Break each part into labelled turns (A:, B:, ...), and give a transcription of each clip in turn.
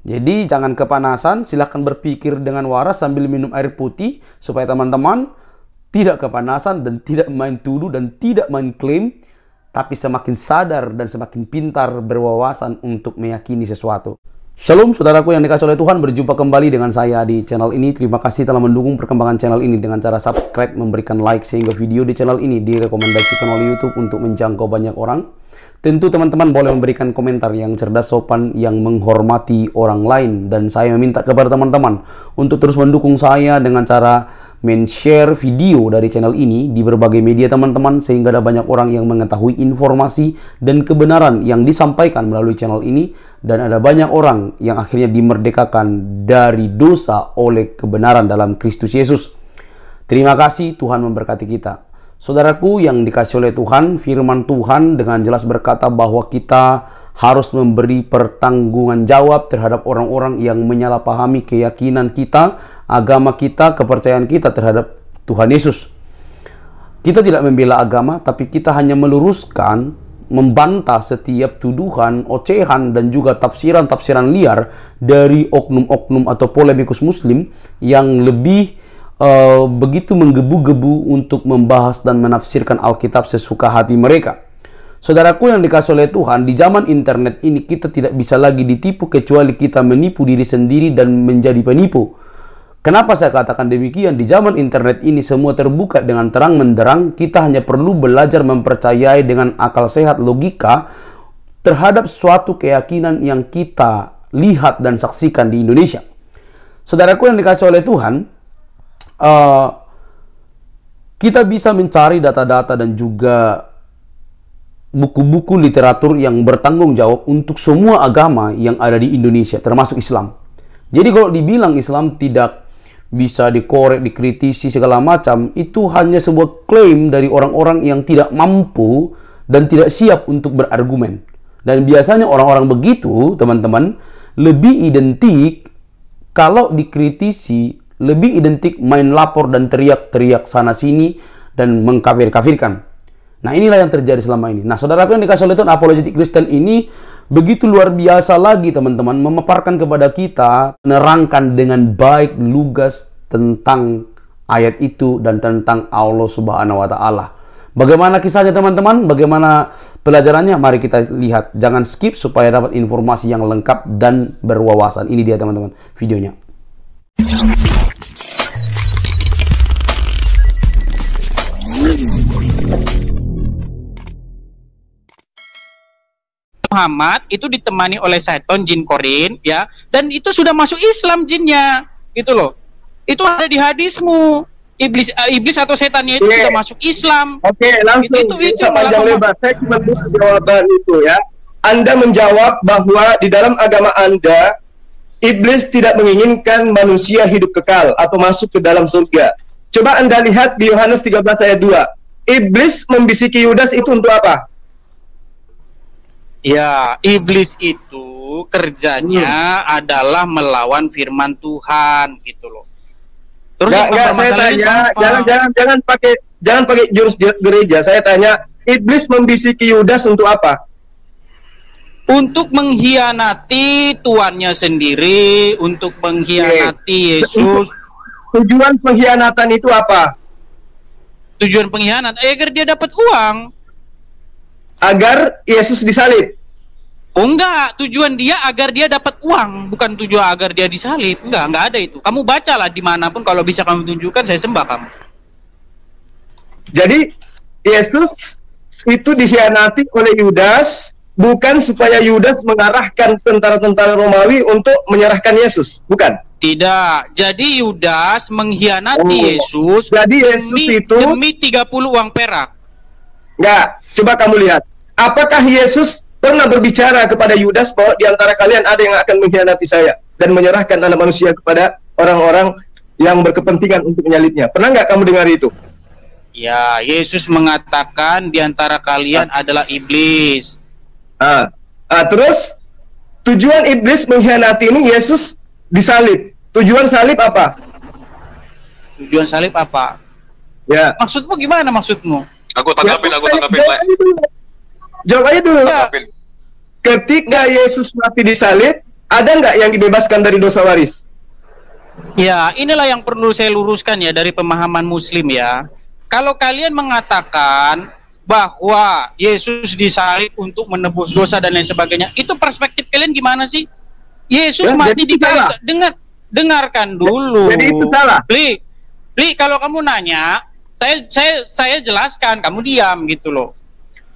A: Jadi jangan kepanasan, silahkan berpikir dengan waras sambil minum air putih supaya teman-teman tidak kepanasan dan tidak main tuduh dan tidak main klaim, tapi semakin sadar dan semakin pintar berwawasan untuk meyakini sesuatu. Shalom saudaraku yang dikasih oleh Tuhan, berjumpa kembali dengan saya di channel ini. Terima kasih telah mendukung perkembangan channel ini dengan cara subscribe, memberikan like, sehingga video di channel ini direkomendasikan oleh YouTube untuk menjangkau banyak orang. Tentu teman-teman boleh memberikan komentar yang cerdas, sopan, yang menghormati orang lain. Dan saya meminta kepada teman-teman untuk terus mendukung saya dengan cara men-share video dari channel ini di berbagai media teman-teman, sehingga ada banyak orang yang mengetahui informasi dan kebenaran yang disampaikan melalui channel ini, dan ada banyak orang yang akhirnya dimerdekakan dari dosa oleh kebenaran dalam Kristus Yesus. Terima kasih, Tuhan memberkati kita. Saudaraku yang dikasih oleh Tuhan, firman Tuhan dengan jelas berkata bahwa kita harus memberi pertanggungan jawab terhadap orang-orang yang menyalahpahami keyakinan kita, agama kita, kepercayaan kita terhadap Tuhan Yesus. Kita tidak membela agama, tapi kita hanya meluruskan, membantah setiap tuduhan, ocehan, dan juga tafsiran-tafsiran liar dari oknum-oknum atau polemikus muslim yang lebih begitu menggebu-gebu untuk membahas dan menafsirkan Alkitab sesuka hati mereka. Saudaraku yang dikasih oleh Tuhan, di zaman internet ini kita tidak bisa lagi ditipu kecuali kita menipu diri sendiri dan menjadi penipu. Kenapa saya katakan demikian? Di zaman internet ini semua terbuka dengan terang menderang. Kita hanya perlu belajar mempercayai dengan akal sehat, logika terhadap suatu keyakinan yang kita lihat dan saksikan di Indonesia. Saudaraku yang dikasih oleh Tuhan, kita bisa mencari data-data dan juga buku-buku literatur yang bertanggung jawab untuk semua agama yang ada di Indonesia, termasuk Islam. Jadi kalau dibilang Islam tidak bisa dikorek, dikritisi segala macam, itu hanya sebuah klaim dari orang-orang yang tidak mampu dan tidak siap untuk berargumen. Dan biasanya orang-orang begitu, teman-teman, lebih identik kalau dikritisi, lebih identik main lapor dan teriak-teriak sana-sini dan mengkafir-kafirkan. Nah, inilah yang terjadi selama ini. Nah, saudaraku yang dikasih oleh Tuhan, apologetik Kristen ini begitu luar biasa lagi, teman-teman, memaparkan kepada kita, menerangkan dengan baik, lugas tentang ayat itu dan tentang Allah Subhanahu wa Ta'ala. Bagaimana kisahnya, teman-teman? Bagaimana pelajarannya? Mari kita lihat. Jangan skip supaya dapat informasi yang lengkap dan berwawasan. Ini dia, teman-teman, videonya.
B: Muhammad itu ditemani oleh Syaiton, jin korin, ya, dan itu sudah masuk Islam jinnya, gitu loh. Itu ada di hadismu. Iblis atau setannya itu sudah masuk Islam.
C: Oke, langsung itu panjang lebar. Saya cuma butuh jawaban itu ya. Anda menjawab bahwa di dalam agama Anda, iblis tidak menginginkan manusia hidup kekal atau masuk ke dalam surga. Coba Anda lihat di Yohanes 13 ayat 2. Iblis membisiki Yudas itu untuk apa?
B: Ya, iblis itu kerjanya adalah melawan firman Tuhan, gitu loh. Terus
C: enggak, saya tanya, jangan pakai jurus gereja. Saya tanya, iblis membisiki Yudas untuk apa?
B: Untuk mengkhianati tuannya sendiri, untuk mengkhianati Yesus.
C: Tujuan pengkhianatan itu apa?
B: Tujuan pengkhianat agar dia dapat uang.
C: Agar Yesus disalib.
B: Oh enggak, tujuan dia agar dia dapat uang, bukan tujuan agar dia disalib. Enggak ada itu. Kamu bacalah dimanapun, kalau bisa kamu tunjukkan, saya sembah kamu.
C: Jadi Yesus itu dikhianati oleh Yudas, bukan supaya Yudas mengarahkan tentara-tentara Romawi untuk menyerahkan Yesus, bukan?
B: Tidak. Jadi Yudas mengkhianati Yesus.
C: Jadi Yesus
B: demi 30 uang perak.
C: Enggak, coba kamu lihat. Apakah Yesus pernah berbicara kepada Yudas bahwa di antara kalian ada yang akan mengkhianati saya dan menyerahkan anak manusia kepada orang-orang yang berkepentingan untuk menyalibnya? Pernah nggak kamu dengar itu?
B: Ya, Yesus mengatakan di antara kalian adalah iblis.
C: Terus tujuan iblis mengkhianati ini Yesus disalib. Tujuan salib apa?
B: Tujuan salib apa?
C: Ya.
B: Maksudmu gimana maksudmu?
D: Aku tanggapin.
C: Jawab aja dulu. Ya. Ketika Yesus mati disalib, Ada nggak yang dibebaskan dari dosa waris?
B: Ya, inilah yang perlu saya luruskan ya dari pemahaman Muslim ya. Kalau kalian mengatakan bahwa Yesus disalib untuk menebus dosa dan lain sebagainya, itu perspektif kalian gimana sih? Yesus
C: Ya,
B: mati
C: jadi
B: di
C: itu
B: kayu.
C: salah.
B: Dengarkan dulu.
C: Jadi itu salah.
B: Li, kalau kamu nanya, saya jelaskan, kamu diam gitu loh.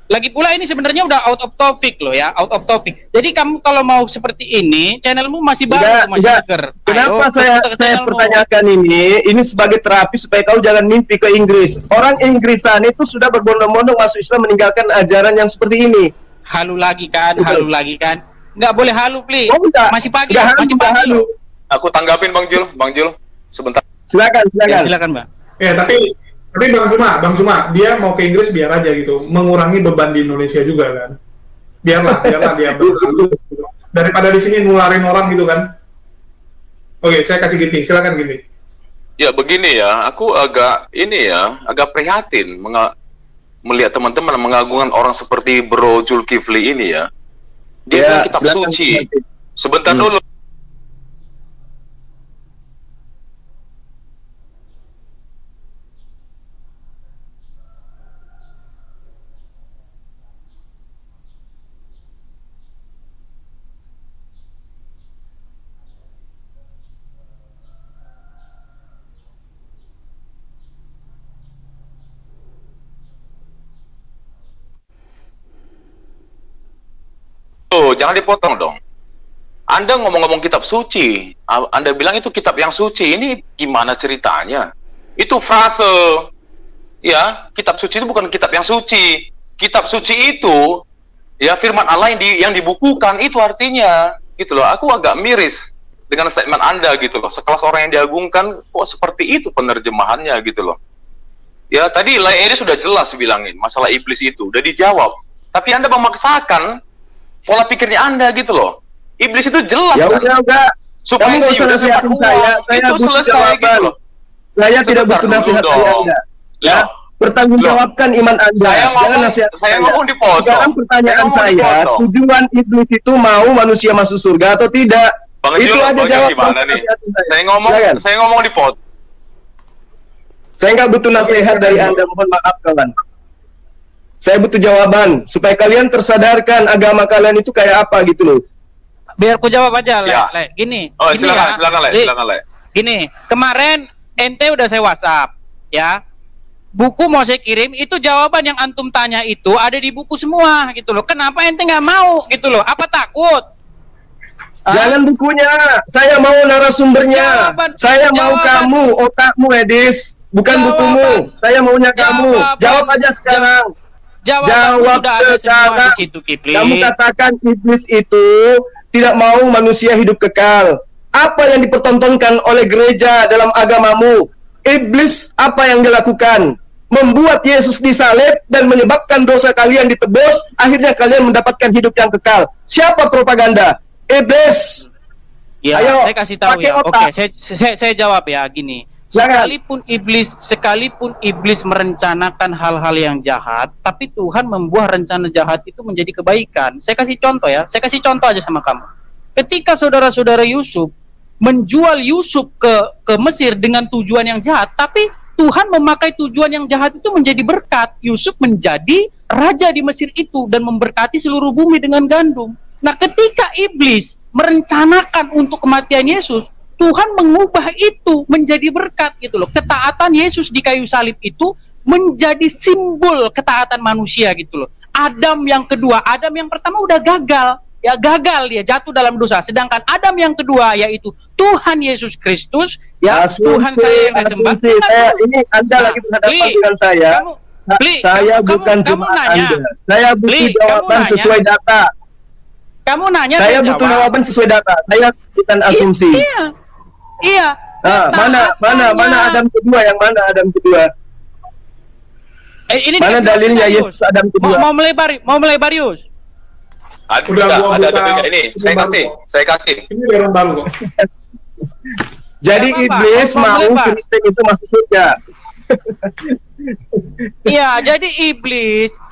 B: Lagi pula ini sebenarnya udah out of topic loh ya, out of topic. Jadi kamu kalau mau seperti ini, channelmu masih baru, masih seger.
C: Kenapa
B: Ayo,
C: saya pertanyakan ini sebagai terapi supaya kau jangan mimpi ke Inggris. Orang Inggrisan itu sudah berbondong-bondong masuk Islam meninggalkan ajaran yang seperti ini.
B: Halu lagi kan,
C: Betul.
B: halu lagi kan. Nggak boleh halu, Pli.
C: Oh, enggak.
B: Masih pagi,
C: Enggak
B: masih
C: halu,
B: pagi
C: halu.
B: loh.
D: Aku tanggapin Bang Jul, sebentar.
C: Silakan.
B: Ya, silakan, Mbak.
E: Ya, tapi Bang Suma, dia mau ke Inggris biar aja gitu, mengurangi beban di Indonesia juga kan. Biarlah dia berlalu. Daripada di sini nularin orang gitu kan. Oke, saya kasih Ginting, silakan Ginting.
D: Ya begini ya, aku agak prihatin melihat teman-teman mengagungkan orang seperti Bro Zulkifli ini ya. Dia
C: Ya,
D: bilang kitab
C: silakan.
D: suci. Sebentar dulu. Tuh, jangan dipotong dong. Anda ngomong-ngomong kitab suci, Anda bilang itu kitab yang suci. Ini gimana ceritanya? Itu frase. Ya, kitab suci itu bukan kitab yang suci. Kitab suci itu ya firman Allah yang dibukukan, itu artinya gitu loh. Aku agak miris dengan statement Anda gitu loh. Sekelas orang yang diagungkan kok seperti itu penerjemahannya gitu loh. Ya, tadi Lairi sudah jelas bilangin masalah iblis itu, udah dijawab. Tapi Anda memaksakan pola pikirnya Anda gitu loh. Iblis itu jelas
C: Ya
D: kan.
C: udah.
D: Supaya
C: Kamu nggak
D: si
C: usah
D: Yudas dapat
C: nasihatin
D: uang,
C: saya
D: itu
C: butuh
D: selesai
C: jawaban.
D: gitu loh.
C: Saya tidak
D: Sebentar
C: butuh
D: dulu
C: nasihat
D: dong.
C: dari Anda. Ya,
D: Loh.
C: pertanggungjawabkan iman Anda.
D: Saya
C: Jangan
D: ngomong-
C: nasihat
D: saya ngomong dipotong.
C: Sekarang pertanyaan
D: Saya ngomong
C: saya,
D: dipotong.
C: tujuan iblis itu mau manusia masuk surga atau tidak?
D: Bang
C: Itu
D: Jul,
C: aja
D: Bang Jul
C: jawab.
D: gimana
C: nggak usah
D: nih?
C: nasihatin
D: Saya
C: Silakan.
D: ngomong dipotong.
C: Saya nggak butuh nasihat dari Anda, mohon maaf kawan. Saya butuh jawaban supaya kalian tersadarkan agama kalian itu kayak apa gitu loh.
B: Biar ku jawab aja, Le.
D: Ya.
B: Le. Gini.
D: Oh,
B: gini
D: silakan,
B: Li.
D: silakan, Le.
B: Gini, kemarin ente udah saya WhatsApp, ya. Buku mau saya kirim, itu jawaban yang antum tanya itu ada di buku semua gitu loh. Kenapa ente nggak mau gitu loh? Apa takut?
C: Jangan bukunya, saya mau narasumbernya. Saya mau
B: jawaban.
C: kamu, otakmu Edis, bukan
B: Jawaban.
C: bukumu. Saya maunya kamu.
B: Jawaban.
C: Jawab aja sekarang.
B: Jawaban
C: Jawab
B: sudah ada semua di
C: sekarang.
B: situ, Kipli.
C: Kamu katakan iblis itu tidak mau manusia hidup kekal. Apa yang dipertontonkan oleh gereja dalam agamamu? Iblis apa yang dilakukan? Membuat Yesus disalib dan menyebabkan dosa kalian ditebus, akhirnya kalian mendapatkan hidup yang kekal. Siapa propaganda? Iblis.
B: Ya,
C: Ayo,
B: saya kasih tahu
C: pakai
B: ya.
C: otak.
B: Oke, saya jawab ya gini.
C: Jangan.
B: Sekalipun iblis merencanakan hal-hal yang jahat, tapi Tuhan membuat rencana jahat itu menjadi kebaikan. Saya kasih contoh ya. Saya kasih contoh aja sama kamu. Ketika saudara-saudara Yusuf menjual Yusuf ke Mesir dengan tujuan yang jahat, tapi Tuhan memakai tujuan yang jahat itu menjadi berkat. Yusuf menjadi raja di Mesir itu dan memberkati seluruh bumi dengan gandum. Nah, ketika iblis merencanakan untuk kematian Yesus, Tuhan mengubah itu menjadi berkat gitu loh. Ketaatan Yesus di kayu salib itu menjadi simbol ketaatan manusia gitu loh. Adam yang kedua, Adam yang pertama udah gagal. Ya gagal dia, jatuh dalam dosa. Sedangkan Adam yang kedua yaitu Tuhan Yesus Kristus, ya Tuhan saya yang saya sembah.
C: Ini Anda lagi berhadapan dengan saya. Saya bukan cuma Anda. Saya butuh jawaban sesuai data.
B: Kamu nanya,
C: saya butuh jawaban sesuai data. Saya bukan asumsi.
B: Iya.
C: Mana Adam kedua? Yang mana Adam kedua?
B: Ini
C: mana dalilnya Yesus Adam kedua?
B: Mau melebar Yus.
D: Ada ini. Saya kasih.
E: Ini baru baru kok.
C: Jadi iblis mau Kristen itu masuk surga.
B: Iya, jadi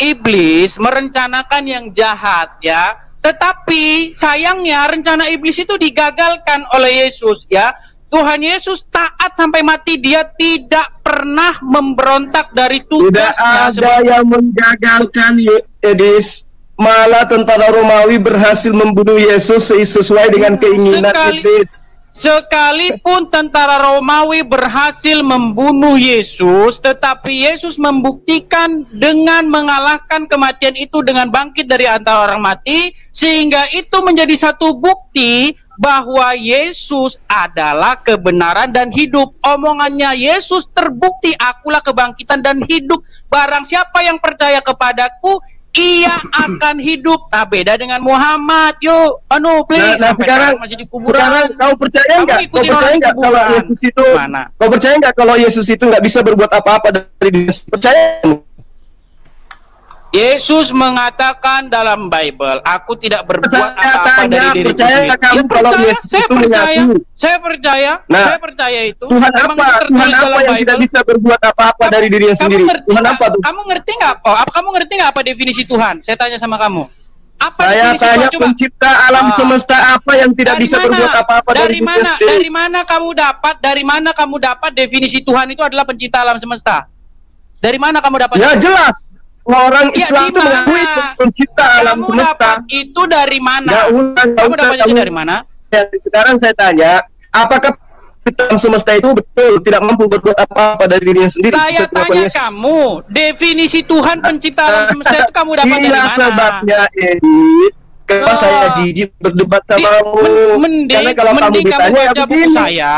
B: iblis merencanakan yang jahat ya. Tetapi sayangnya rencana iblis itu digagalkan oleh Yesus, ya. Tuhan Yesus taat sampai mati, dia tidak pernah memberontak dari
C: Tidak
B: tugasnya.
C: ada yang menggagalkan Edis. Malah tentara Romawi berhasil membunuh Yesus sesuai dengan keinginan Edis.
B: Sekalipun tentara Romawi berhasil membunuh Yesus, tetapi Yesus membuktikan dengan mengalahkan kematian itu dengan bangkit dari antara orang mati, sehingga itu menjadi satu bukti bahwa Yesus adalah kebenaran dan hidup. Omongannya Yesus terbukti, akulah kebangkitan dan hidup. Barang siapa yang percaya kepadaku, ia akan hidup. Nah, beda dengan Muhammad. Yuk, please.
C: Nah, sekarang
B: masih di kuburan.
C: Sekarang kau percaya nggak? Kau percaya nggak kalau Yesus itu?
B: Mana?
C: Kau percaya nggak kalau Yesus itu nggak bisa berbuat apa-apa dari diri? Percaya?
B: Yesus mengatakan dalam Bible, aku tidak berbuat apa-apa dari diri
C: percaya
B: sendiri.
C: kamu kalau Yesus itu mengaku?
B: Saya percaya itu.
C: Tuhan
B: Memang
C: apa?
B: itu tertulis
C: Tuhan apa
B: dalam
C: yang
B: Bible.
C: tidak bisa berbuat apa-apa dari dirinya sendiri? Tuhan apa tuh?
B: Kamu ngerti nggak? Kamu ngerti nggak apa definisi Tuhan? Saya tanya sama kamu. Apa
C: Saya
B: definisi
C: tanya
B: Tuhan? Coba.
C: pencipta alam semesta apa yang tidak
B: Dari
C: bisa
B: mana?
C: berbuat apa-apa dari dirinya sendiri?
B: Dari mana kamu dapat definisi Tuhan itu adalah pencipta alam semesta? Dari mana kamu dapat?
C: Ya jelas. Orang
B: Ya,
C: Islam
B: di
C: itu mengakui
B: mana?
C: itu pencipta alam
B: Kamu
C: semesta.
B: dapat itu dari mana? Kamu dapatnya itu dari mana?
C: Sekarang saya tanya, apakah alam semesta itu betul tidak mampu berbuat apa-apa dari dirinya sendiri?
B: Saya tanya kamu, definisi Tuhan pencipta alam semesta itu kamu dapat dari mana?
C: Sebabnya, Edis, kenapa saya jijik berdebat sama kamu? Karena kalau kamu
B: Mending kamu
C: ditanya,
B: baca buku saya.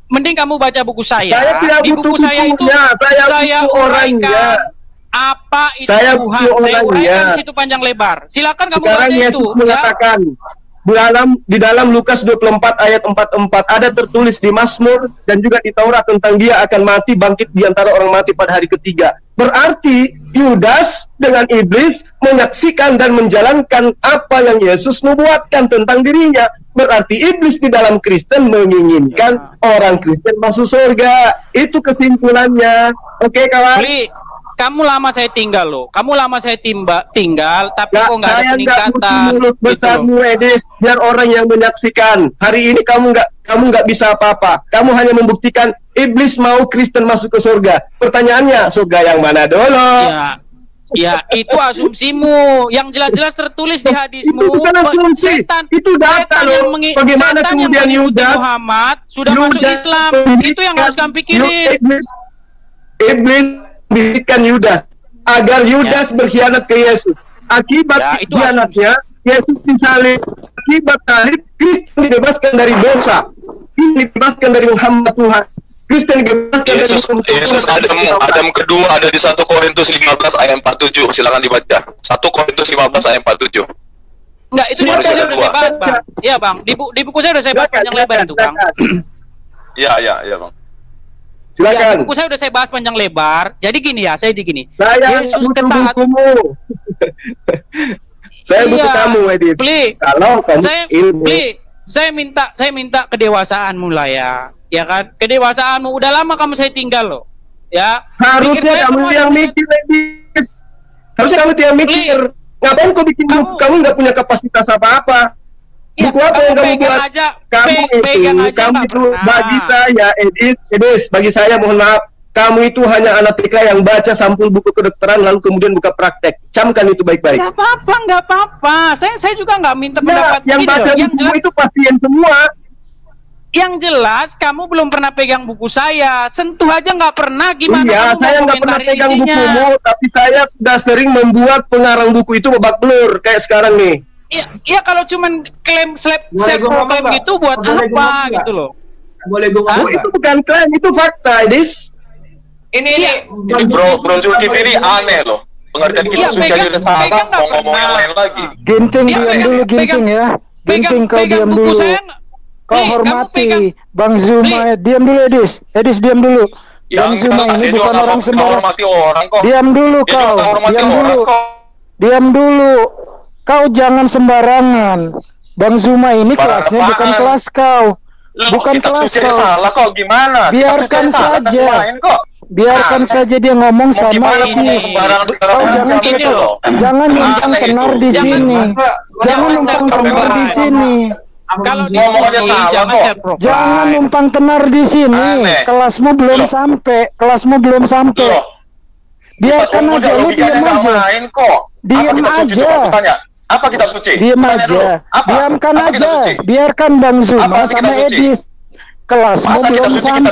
B: Mending kamu baca buku saya.
C: Saya tidak
B: Di
C: butuh
B: buku saya itu
C: bukunya, saya butuh orangnya.
B: uraikan apa itu
C: Saya
B: Tuhan.
C: butuh
B: Saya uraikan
C: orangnya.
B: di situ panjang lebar. Silakan kamu
C: Sekarang
B: baca
C: Yesus
B: itu.
C: mengatakan di dalam Lukas 24 ayat 44 ada tertulis di Mazmur dan juga di Taurat tentang dia akan mati bangkit di antara orang mati pada hari ketiga. Berarti Yudas dengan iblis menyaksikan dan menjalankan apa yang Yesus nubuatkan tentang dirinya. Berarti iblis di dalam Kristen menginginkan orang Kristen masuk surga. Itu kesimpulannya. Oke, kawan?
B: Kamu lama saya tinggal loh. Kamu lama saya tinggal, tapi kok nggak ada peningkatan.
C: Saya nggak butuh mulut besarmu, Edis. Biar orang yang menyaksikan. Hari ini kamu nggak bisa apa-apa. Kamu hanya membuktikan iblis mau Kristen masuk ke surga. Pertanyaannya, surga yang mana dulu?
B: Ya, itu asumsimu. Yang jelas-jelas tertulis di hadismu.
C: Itu bukan asumsi. Itu data loh. Bagaimana kemudian Yudas
B: Muhammad sudah masuk Islam? Itu yang harus kamu pikirin.
C: Iblis membisikkan Yudas agar Yudas berkhianat ke Yesus. Akibat khianatnya Yesus disalib. Akibat salib Kristen dibebaskan dari dosa. Kristen dibebaskan dari Muhammad Tuhan. Kristen dibebaskan dari
D: Yesus Adam kedua ada di 1 Korintus 15 ayat 47. Silakan dibaca. 1 Korintus 15 ayat 47.
B: Enggak, itu di buku saya udah saya bahas, Bang. Iya, Bang. Di buku saya udah saya bahas panjang lebar itu, Bang.
D: Iya, Bang.
C: Silakan.
B: Ya, buku saya udah saya bahas panjang lebar. Jadi gini ya, saya gini.
C: Saya
B: Yesus
C: butuh bukumu. Saya butuh kamu, Edis. Kalau kamu ilmu.
B: Saya minta kedewasaanmu lah ya. Ya kan? Kedewasaanmu. Udah lama kamu saya tinggal loh. Ya.
C: Harusnya kamu yang mikir, Edis. Harusnya kamu yang mikir. Ngapain kau bikin buku? Kamu nggak punya kapasitas apa-apa. Buku apa yang kamu buat? Kamu itu bagi saya, Edis, bagi saya mohon maaf, kamu itu hanya anak TK yang baca sampul buku kedokteran lalu kemudian buka praktek. Camkan itu baik-baik.
B: Nggak apa-apa. Saya juga nggak minta pendapat.
C: Yang baca buku itu pasien semua.
B: Yang jelas kamu belum pernah pegang buku saya. Sentuh aja nggak pernah. Gimana?
C: Iya, saya nggak pernah pegang bukumu, tapi saya sudah sering membuat pengarang buku itu babak belur kayak sekarang nih.
B: Iya, kalau cuman klaim self proclaim gitu buat apa gitu loh?
C: Boleh gue ngomong? Itu bukan klaim, itu fakta, Edis.
D: Ini Bro Zulkifli ini aneh loh. Pengertian kitab suci aja udah salah, mau ngomong yang lain lagi.
F: Ginting, diam dulu, Ginting ya. Ginting, kau diam dulu. Kau hormati Bang Zuma. Diam dulu, Edis. Edis, diam dulu. Bang Zuma ini bukan orang sembarang. Diam dulu kau. Diam dulu. Diam dulu. Kau jangan sembarangan. Bang Zuma ini kelasnya bukan kelas kau. Bukan kelas kau.
D: Salah kok, gimana?
F: Biarkan saja. biarkan saja dia ngomong sama Edis. Jangan numpang tenar di sini. Jangan numpang tenar di sini.
B: Kalau
D: ngomongnya salah kok.
F: Jangan numpang tenar di sini. Kelasmu belum sampai. Kelasmu belum sampai. Biarkan aja, lu diam aja. Diam aja.
D: Apa kitab suci?
F: Diam aja. Diamkan aja. Biarkan Bang Zuma sama Edis. Kelasmu belum sampai.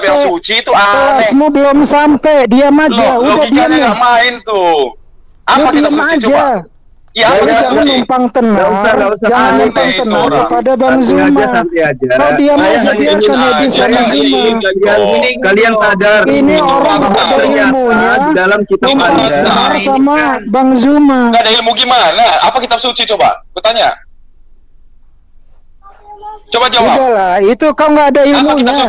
F: Kelasmu belum sampai. Diam aja. Udah diam ya.
D: Main tuh. Apa kitab suci coba?
F: Ya, jangan numpang tenar. Jangan numpang tenar kepada Bang Zuma. Kau diam aja, biarkan Edis sama Zuma.
C: Kalian sadar
F: ini orang ada ilmunya
C: dalam kitab
F: Anda sama Bang Zuma.
D: Gak ada ilmu gimana? Apa kitab suci coba? Kutanya. Coba jawab.
F: Udahlah, itu kau nggak ada ilmunya.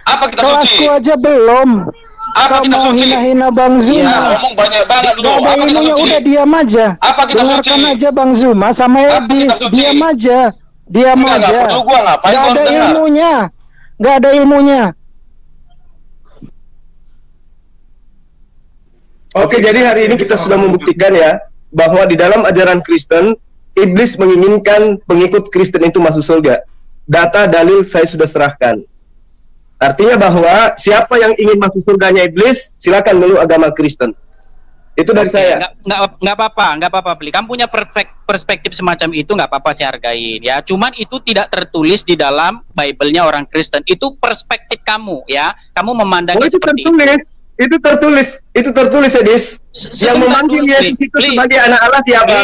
D: Apa kitab suci?
F: Kelasku aja belum.
D: Apa
F: kau mau hina-hina Bang Zuma?
D: Ngomong banyak banget lu.
F: Gak ada ilmunya, udah diam aja.
D: Apa kitab suci?
F: Dengarkan aja Bang Zuma sama Edis. Diam aja. Diam aja.
D: Gak perlu gua ngapain.
F: Gak ada ilmunya. Gak ada ilmunya.
C: Oke, jadi hari ini kita sudah membuktikan ya bahwa di dalam ajaran Kristen iblis menginginkan pengikut Kristen itu masuk surga. Data dalil saya sudah serahkan. Artinya bahwa siapa yang ingin masuk surganya iblis, silakan meluk agama Kristen. Itu dari saya.
B: Nggak apa-apa, Beli. Kamu punya perspektif semacam itu, nggak apa-apa, saya hargain ya. Cuman itu tidak tertulis di dalam Bible-nya orang Kristen. Itu perspektif kamu ya. Kamu memandangnya seperti
C: itu. Itu tertulis, Edis. Yang memanggil Yesus itu sebagai anak Allah siapa?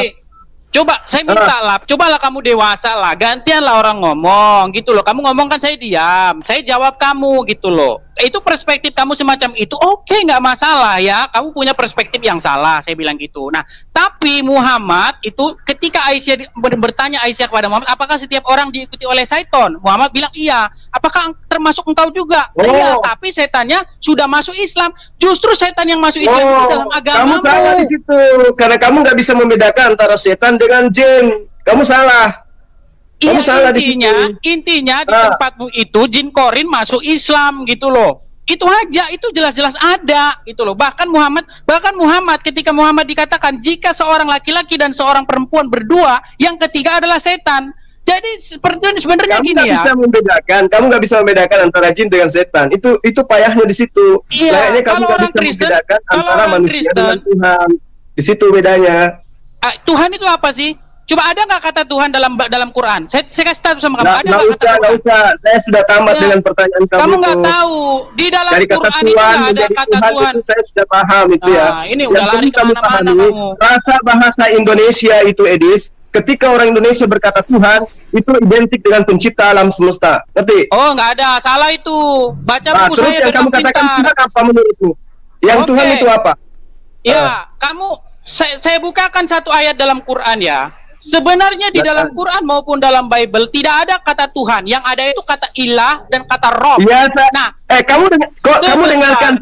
B: Coba saya minta lah, cobalah kamu dewasa lah, gantianlah orang ngomong gitu loh. Kamu ngomong kan saya diam, saya jawab kamu gitu loh. Itu perspektif kamu semacam itu, oke, nggak masalah ya. Kamu punya perspektif yang salah, saya bilang gitu. Nah, tapi Muhammad itu ketika Aisyah bertanya Aisyah kepada Muhammad, apakah setiap orang diikuti oleh syaitan? Muhammad bilang iya. Apakah termasuk engkau juga? Iya, tapi setannya sudah masuk Islam. Justru setan yang masuk Islam itu dalam agama.
C: Kamu salah di situ, karena kamu nggak bisa membedakan antara setan dengan jin. Kamu salah.
B: Iya, intinya di tempatmu itu jin korin masuk Islam gitu loh. Itu aja, itu jelas-jelas ada gitu loh. Bahkan Muhammad ketika Muhammad dikatakan jika seorang laki-laki dan seorang perempuan berdua, yang ketiga adalah setan. Jadi sebenarnya gini ya.
C: Kamu nggak bisa membedakan antara jin dengan setan. Itu payahnya di situ.
B: Iya,
C: kayaknya kamu nggak bisa membedakan antara manusia dengan Tuhan. Di situ bedanya.
B: Tuhan itu apa sih? Coba ada nggak kata Tuhan dalam Quran? Saya kasih tahu sama kamu.
C: Nggak usah. Saya sudah tamat dengan pertanyaan kamu.
B: Kamu nggak tahu di dalam
C: dari
B: Quran
C: kata
B: itu
C: Tuhan
B: ada kata Tuhan.
C: Itu saya sudah paham itu ya.
B: Ini udah lari kemana-mana kamu.
C: Rasa bahasa Indonesia itu, Edis, ketika orang Indonesia berkata Tuhan, itu identik dengan pencipta alam semesta. Ngerti?
B: Oh, nggak ada, salah itu. Baca buku
C: terus
B: saya
C: yang kamu katakan Tuhan apa menurutmu? Yang Tuhan itu apa?
B: Ya, kamu saya bukakan satu ayat dalam Quran ya. Sebenarnya di dalam Quran maupun dalam Bible tidak ada kata Tuhan, yang ada itu kata ilah dan kata roh.
C: Biasa. Nah, kamu dengarkan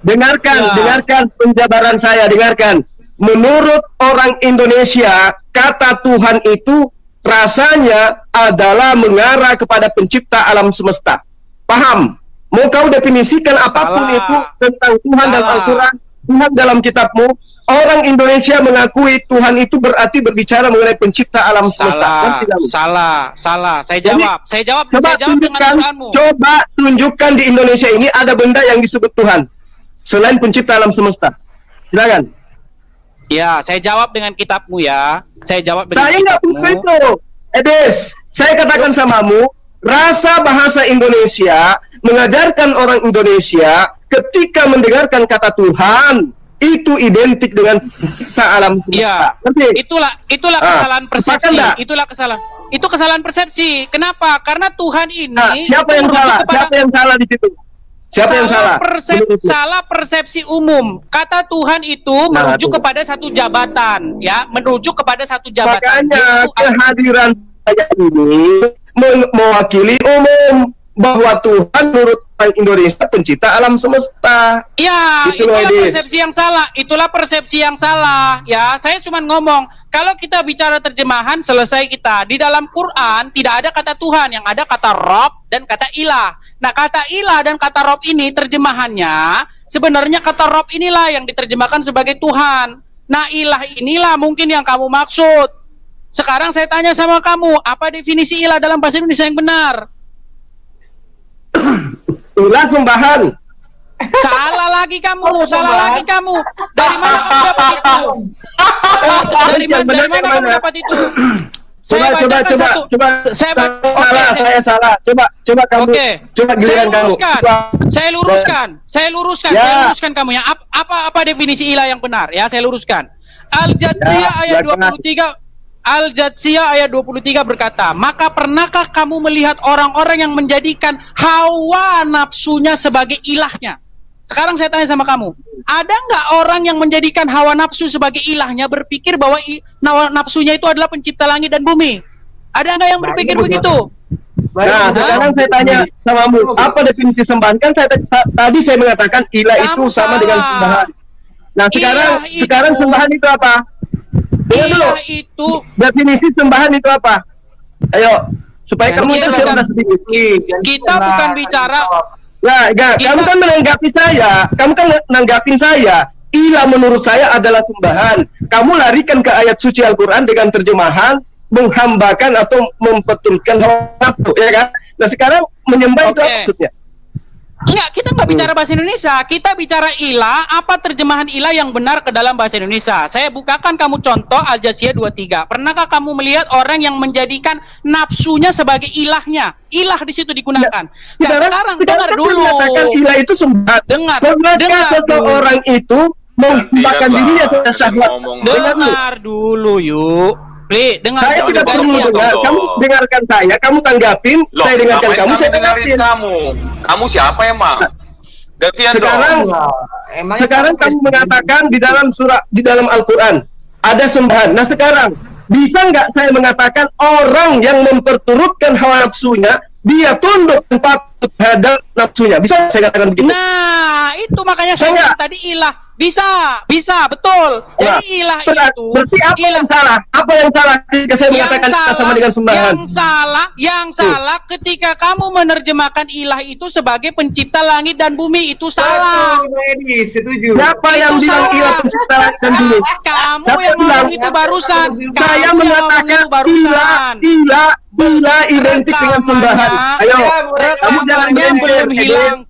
C: dengarkan penjabaran saya, dengarkan. Menurut orang Indonesia, kata Tuhan itu rasanya adalah mengarah kepada pencipta alam semesta. Paham? Mau kau definisikan apapun itu tentang Tuhan dalam Al-Quran, Tuhan dalam kitabmu, orang Indonesia mengakui Tuhan itu berarti berbicara mengenai pencipta alam semesta.
B: Salah. Saya jawab dengan Quranmu.
C: Coba tunjukkan di Indonesia ini ada benda yang disebut Tuhan selain pencipta alam semesta. Silakan.
B: Ya, saya jawab dengan kitabmu ya. Saya
C: nggak butuh itu, Edis. Saya katakan samamu, rasa bahasa Indonesia mengajarkan orang Indonesia ketika mendengarkan kata Tuhan itu identik dengan pencipta alam semesta.
B: Ya, itulah kesalahan persepsi. Itu kesalahan persepsi. Kenapa? Karena Tuhan ini
C: siapa yang salah? Siapa yang salah di situ? Siapa yang salah?
B: Salah persepsi umum. Kata Tuhan itu merujuk kepada satu jabatan, ya, merujuk kepada satu jabatan.
C: Makanya kehadiran saya ini mewakili umum bahwa Tuhan menurut orang Indonesia pencipta alam semesta.
B: Ya, itulah persepsi yang salah. Itulah persepsi yang salah. Ya, saya cuma ngomong, kalau kita bicara terjemahan selesai kita. Di dalam Quran tidak ada kata Tuhan, yang ada kata Rob dan kata ilah. Nah, kata ilah dan kata Rob ini terjemahannya sebenarnya kata Rob inilah yang diterjemahkan sebagai Tuhan. Nah, ilah inilah mungkin yang kamu maksud. Sekarang saya tanya sama kamu, apa definisi ilah dalam bahasa Indonesia yang benar?
C: Ilah sembahan.
B: Salah lagi kamu, salah lagi kamu. Dari mana kamu dapat itu? Dari mana kamu dapat itu?
C: Saya salah. Coba kamu. Coba giliran kamu.
B: Saya luruskan kamu ya. Apa definisi ilah yang benar ya? Saya luruskan. Al-Jatsiyah ayat 23. Al-Jatsiyah ayat 23 berkata, maka pernahkah kamu melihat orang-orang yang menjadikan hawa nafsunya sebagai ilahnya? Sekarang saya tanya sama kamu, ada nggak orang yang menjadikan hawa nafsu sebagai ilahnya, berpikir bahwa nafsunya itu adalah pencipta langit dan bumi? Ada nggak yang berpikir begitu?
C: Nah, sekarang saya tanya samamu, apa definisi sembahan? Kan tadi saya mengatakan ilah itu sama dengan sembahan. Nah, sekarang sembahan itu apa?
B: Ilah itu
C: definisi sembahan itu apa? Ayo, supaya kamu itu cerdas sedikit.
B: Kita bukan bicara.
C: Nah, kamu kan menanggapi saya. Kamu kan nanggapin saya. Ilah menurut saya adalah sembahan. Kamu larikan ke ayat suci Al-Quran dengan terjemahan menghambakan atau memperturutkan hawa nafsu, ya kan? Nah, sekarang menyembah itu apa maksudnya?
B: Enggak, kita nggak bicara bahasa Indonesia. Kita bicara ilah, apa terjemahan ilah yang benar ke dalam bahasa Indonesia. Saya bukakan kamu contoh Al-Jatsiyah 23. Pernahkah kamu melihat orang yang menjadikan nafsunya sebagai ilahnya? Ilah di situ digunakan. Nah, sekarang dengar dulu.
C: Ilah itu sembahan.
B: Dengar
C: seseorang itu menggunakan dirinya ke syahwat.
B: Dengar dulu yuk. Dengar,
C: saya tidak perlu dengar. Kamu dengarkan saya, kamu tanggapin. Saya dengarkan kamu, saya tanggapin.
D: Kamu siapa emang? Gantian
C: sekarang kamu mengatakan di dalam Al-Quran ada sembahan. Nah, sekarang bisa nggak saya mengatakan orang yang memperturutkan hawa nafsunya dia tunduk dan patuh terhadap nafsunya? Bisa saya katakan begitu?
B: Nah, itu makanya saya tadi ilah. Bisa, betul. Jadi ilah itu
C: berarti apa yang salah? Apa yang salah ketika saya mengatakan kita sama dengan sembahan?
B: Yang salah ketika kamu menerjemahkan ilah itu sebagai pencipta langit dan bumi, itu salah.
C: Setuju. Siapa yang bilang ilah pencipta langit dan bumi?
B: Kamu yang ngomong itu barusan.
C: Saya mengatakan ilah identik dengan sembahan. Ayo, kamu jangan melintir, Edis.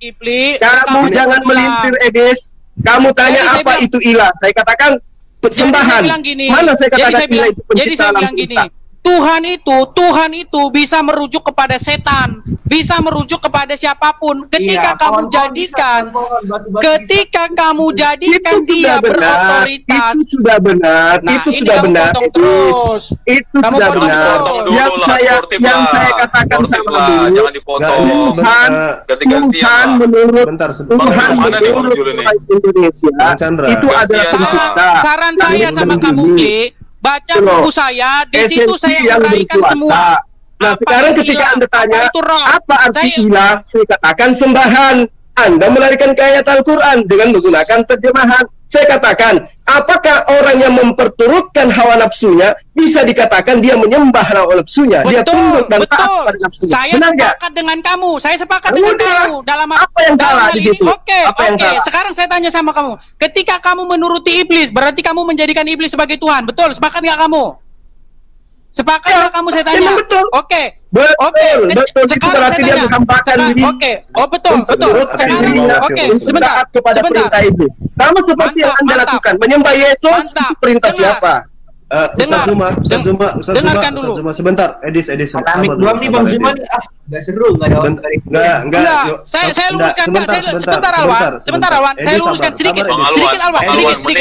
C: Kamu jangan melintir, Edis. Kamu tanya apa itu ilah? Saya katakan sembahan. Mana saya katakan ilah itu pencipta alam semesta?
B: Tuhan itu bisa merujuk kepada setan, bisa merujuk kepada siapapun. Ketika kamu jadikan dia berotoritas,
C: itu sudah benar. Itu sudah benar. Itu sudah benar. Yang saya katakan sama dulu, Tuhan menurut Indonesia itu adalah pencipta.
B: Saran saya sama kamu, baca buku saya, di situ saya uraikan semua.
C: Nah, sekarang ketika Anda tanya apa arti ilah, saya katakan sembahan. Anda melarikan ke ayat Al-Quran dengan menggunakan terjemahan. Saya katakan, apakah orang yang memperturutkan hawa nafsunya bisa dikatakan dia menyembah hawa nafsunya? Dia tunduk dan taat pada nafsunya.
B: Saya sepakat dengan kamu. Saya sepakat dengan kamu.
C: Apa yang salah di situ?
B: Oke. Sekarang saya tanya sama kamu. Ketika kamu menuruti iblis, berarti kamu menjadikan iblis sebagai Tuhan. Betul? Sepakat nggak kamu? Sepakat nggak kamu? Saya tanya.
C: Betul.
B: Oke.
C: Betul. Itu berarti dia menghambakan diri.
B: Betul. Sebentar.
C: Kepada perintah iblis. Sama seperti yang Anda lakukan. Menyembah Yesus itu perintah siapa?
G: Ustaz Zuma, sebentar. Edis, sabar dulu.
H: Bang Zuma nih, nggak seru, nggak ada
B: enggak. Saya luruskan sebentar Alwan. Saya luruskan sedikit Alwan.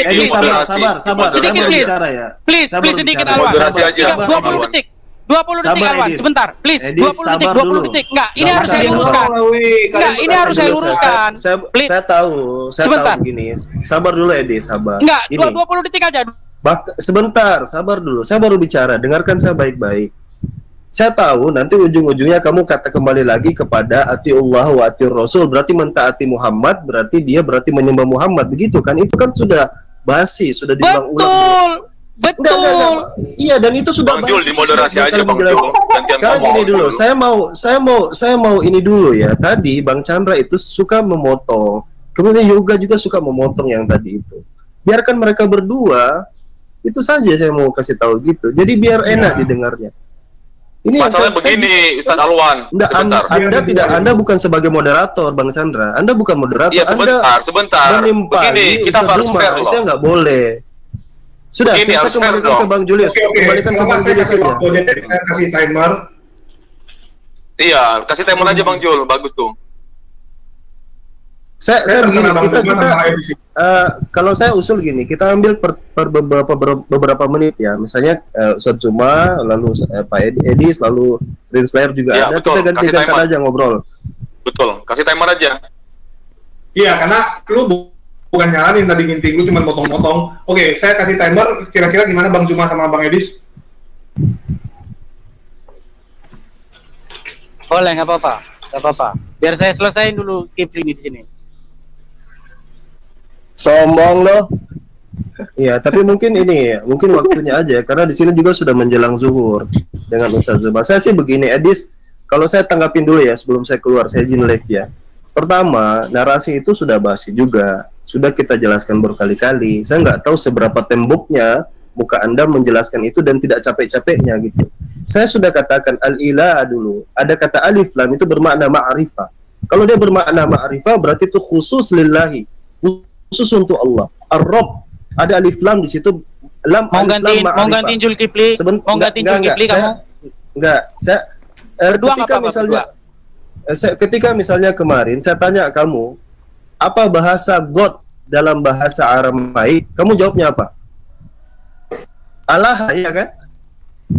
G: Edis, sabar.
B: Sedikit bicara ya. Please sedikit Alwan. 20 detik. 20 detik Alwan, sebentar, please. 20 detik. Enggak, ini harus saya luruskan. Ini harus saya luruskan.
G: Saya tahu gini. Sabar dulu Edis, sabar.
B: Enggak, 20 detik aja.
G: Sebentar, sabar dulu. Saya baru bicara, dengarkan saya baik-baik. Saya tahu nanti ujung-ujungnya kamu kembali lagi kepada atiullah wa atiur rasul, berarti mentaati Muhammad, berarti menyembah Muhammad, begitu kan? Itu kan sudah basi, sudah diulang-ulang.
B: Betul.
G: Iya, dan itu sudah
D: Bang Jul dimoderasi aja Bang Jul.
G: Sekarang gini dulu, saya mau ini dulu ya. Tadi Bang Chandra itu suka memotong Kemudian Yoga juga suka memotong yang tadi itu. Biarkan mereka berdua, itu saja saya mau kasih tahu gitu. Jadi biar enak didengarnya. Ini
D: masalahnya begini, Ustaz Alwan.
G: Sebentar. Anda bukan sebagai moderator, Bang Chandra. Anda bukan moderator.
D: Iya, sebentar. Begini, kita harus fair loh.
G: Itu nggak boleh. Sudah, saya kembalikan ke Bang Julius. Kembalikan ke Bang Julius saja.
E: Saya kasih timer.
D: Iya, kasih timer aja Bang Jul, bagus tuh.
G: Saya begini, kalau saya usul gini, kita ambil per beberapa menit ya. Misalnya Ustadz Zuma, lalu Pak Edis, lalu Prince Lair juga ya, ada. Betul. Kita ganti-gantikan aja ngobrol.
D: Betul, kasih timer aja.
E: Iya, karena lu bukan nyalanin tadi Ginting, lu cuma potong-potong. Oke, saya kasih timer. Kira-kira gimana Bang Zuma sama Bang Edis?
B: Boleh, nggak apa-apa. Biar saya selesaiin dulu Kifli di sini.
G: Sombong loh. Iya, tapi mungkin waktunya aja karena di sini juga sudah menjelang zuhur dengan Ustaz Zuma. Saya sih begini, Edis, kalau saya tanggapin dulu ya sebelum saya keluar, saya izin live ya. Pertama, narasi itu sudah basi juga, sudah kita jelaskan berkali-kali. Saya nggak tahu seberapa temboknya muka Anda menjelaskan itu dan tidak capek-capeknya gitu. Saya sudah katakan al-ilah dulu. Ada kata alif lam itu bermakna ma'rifah. Kalau dia bermakna ma'rifah berarti itu khusus lillahi, khusus untuk Allah. Ar-Rabb, ada alif lam di situ. Lam,
B: mau gantiin Zulkifli, kamu?
G: Ketika misalnya kemarin saya tanya kamu, apa bahasa God dalam bahasa Aramaik, kamu jawabnya apa? Allah, ya kan?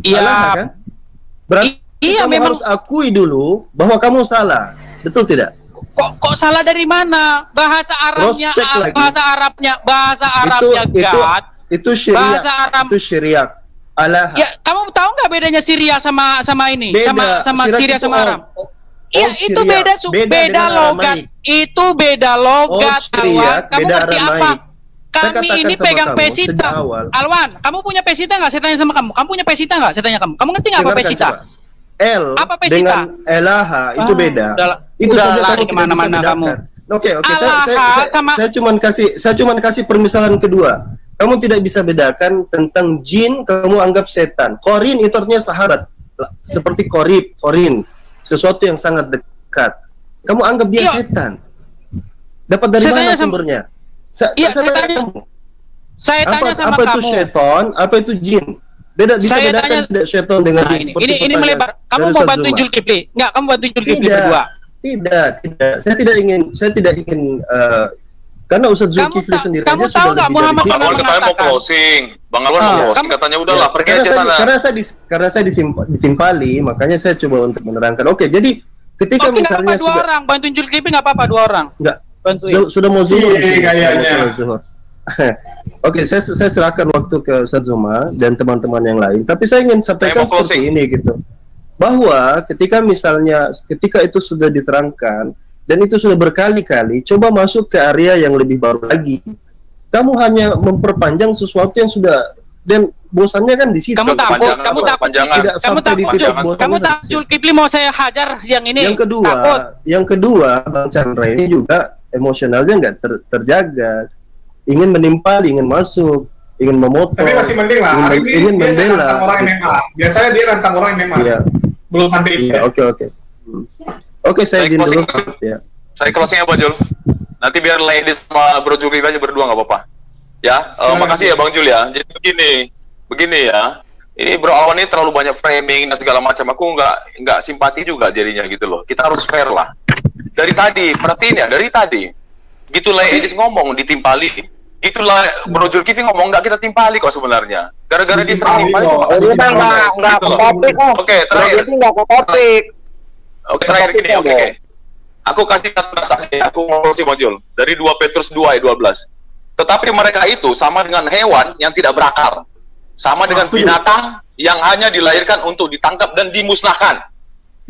B: Iya.
G: Allah, kan? Berarti kamu memang harus akui dulu bahwa kamu salah, betul tidak?
B: Kok salah dari mana? Bahasa Arabnya God.
G: Itu syiriak. Itu syiriak. Allah.
B: Ya, kamu tahu nggak bedanya Syria sama ini?
G: Beda.
B: Sama Syria sama Arab. Iya, itu beda logat. Itu beda logat. Alwan, kamu ngerti apa? Kami ini pegang pesita. Alwan, kamu punya pesita nggak? Saya tanya sama kamu. Kamu punya pesita nggak? Saya tanya kamu. Kamu ngerti nggak apa pesita?
G: L
B: apa pesita?
G: Dengan elaha itu beda. Itu
B: saja
G: kamu
B: kemana-mana kamu.
G: Oke. Saya cuman kasih permisalan kedua. Kamu tidak bisa bedakan tentang jin, kamu anggap setan. Korin itu artinya sahabat, seperti korin, sesuatu yang sangat dekat. Kamu anggap dia setan. Dapat dari mana sumbernya? Saya tanya kamu.
B: Saya tanya sama
G: apa
B: kamu.
G: Apa itu setan? Apa itu jin? Bisa bedakan tidak setan dengan jin?
B: Ini melebar. Kamu mau bantu Zulkifli? Enggak, kamu bantu Zulkifli berdua.
G: Tidak. Saya tidak ingin karena Ustaz Zulkifli sendiri
B: aja sudah lebih dari
D: Bang Alwan katanya mau closing. Bang Alwan mau closing katanya udahlah pergi aja sana.
G: Karena saya ditimpali, makanya saya coba untuk menerangkan. Oke, jadi ketika misalnya
B: sudah orang bantuin Zulkifli nggak apa-apa, 2 orang.
G: Enggak. Sudah mau zuhur kayaknya. Oke, saya serahkan waktu ke Ustaz Zuma dan teman-teman yang lain. Tapi saya ingin sampaikan seperti ini gitu. Bahwa ketika itu sudah diterangkan dan itu sudah berkali-kali, coba masuk ke area yang lebih baru lagi. Kamu hanya memperpanjang sesuatu yang sudah, dan bosannya kan di situ.
B: Kamu takut Zulkifli mau saya hajar yang ini.
G: Yang kedua, Bang Chandra ini juga emosionalnya nggak terjaga, ingin menimpali, ingin masuk, ingin memotong.
E: Tapi masih mending lah.
G: Ingin membela.
E: Biasanya dia rantang orang MMA.
G: Iya.
E: Belum sampai itu.
G: Iya, oke, saya izin dulu. Ya.
D: Saya closing apa, Jul? Nanti biar ladies sama Bro Zulkifli aja berdua nggak apa-apa. Ya, makasih ya Bang Jul ya. Jadi begini ya. Ini Bro Alwan ini terlalu banyak framing dan segala macam. Aku nggak simpati juga jadinya gitu loh. Kita harus fair lah. Dari tadi, perhatiin ya, dari tadi. Gitulah Edis ngomong, ditimpali. Gitulah Bro Zulkifli ngomong, nggak kita timpali kok sebenarnya. Gara-gara dia sering timpali.
I: Nggak ke topik kok.
D: Oke, terakhir.
I: Nggak ke topik.
D: Oke, terakhir gini, oke. Aku kasih kata aku ngomong sih Bang Jul. Dari 2 Petrus 2 ayat 12. Tetapi mereka itu sama dengan hewan yang tidak berakal. Sama dengan binatang yang hanya dilahirkan untuk ditangkap dan dimusnahkan.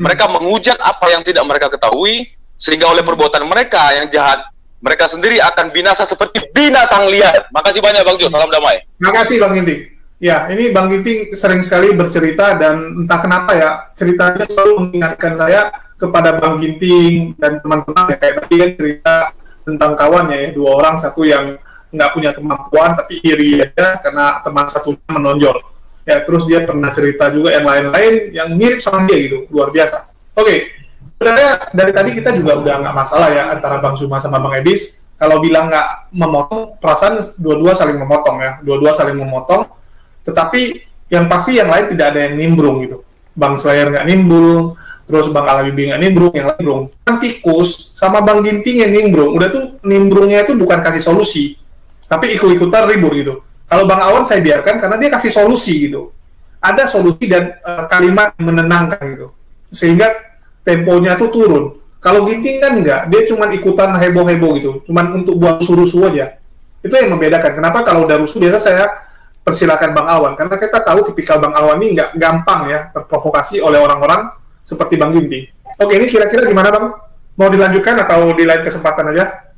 D: Mereka menghujat apa yang tidak mereka ketahui, sehingga oleh perbuatan mereka yang jahat, mereka sendiri akan binasa seperti binatang liar. Makasih banyak Bang Jul, salam damai.
E: Makasih Bang Ginting. Ya, ini Bang Ginting sering sekali bercerita dan entah kenapa ya, ceritanya selalu mengingatkan saya kepada Bang Ginting dan teman-teman ya, kayak tadi kan cerita tentang kawannya ya, 2 orang, satu yang nggak punya kemampuan tapi iri aja karena teman satunya menonjol. Ya, terus dia pernah cerita juga yang lain-lain yang mirip sama dia gitu, luar biasa. Oke, sebenarnya dari tadi kita juga udah nggak masalah ya antara Bang Zuma sama Bang Edis. Kalau bilang nggak memotong, perasaan dua-dua saling memotong ya, dua-dua saling memotong. Tetapi yang pasti yang lain tidak ada yang nimbrung gitu. Bang Slayer nggak nimbrung, terus Bang Alabibi nggak nimbrung, yang lain nimbrung. Kan Tikus sama Bang Ginting yang nimbrung, udah tuh nimbrungnya itu bukan kasih solusi, tapi ikut-ikutan ribut gitu. Kalau Bang Awan saya biarkan karena dia kasih solusi gitu. Ada solusi dan kalimat menenangkan gitu. Sehingga temponya tuh turun. Kalau Ginting kan enggak, dia cuma ikutan heboh-heboh gitu. Cuman untuk buat rusuh-rusuh aja. Itu yang membedakan. Kenapa kalau udah rusuh biasa saya persilakan Bang Awan. Karena kita tahu tipikal Bang Awan ini nggak gampang ya terprovokasi oleh orang-orang seperti Bang Ginting. Oke, ini kira-kira gimana Bang? Mau dilanjutkan atau di lain kesempatan aja?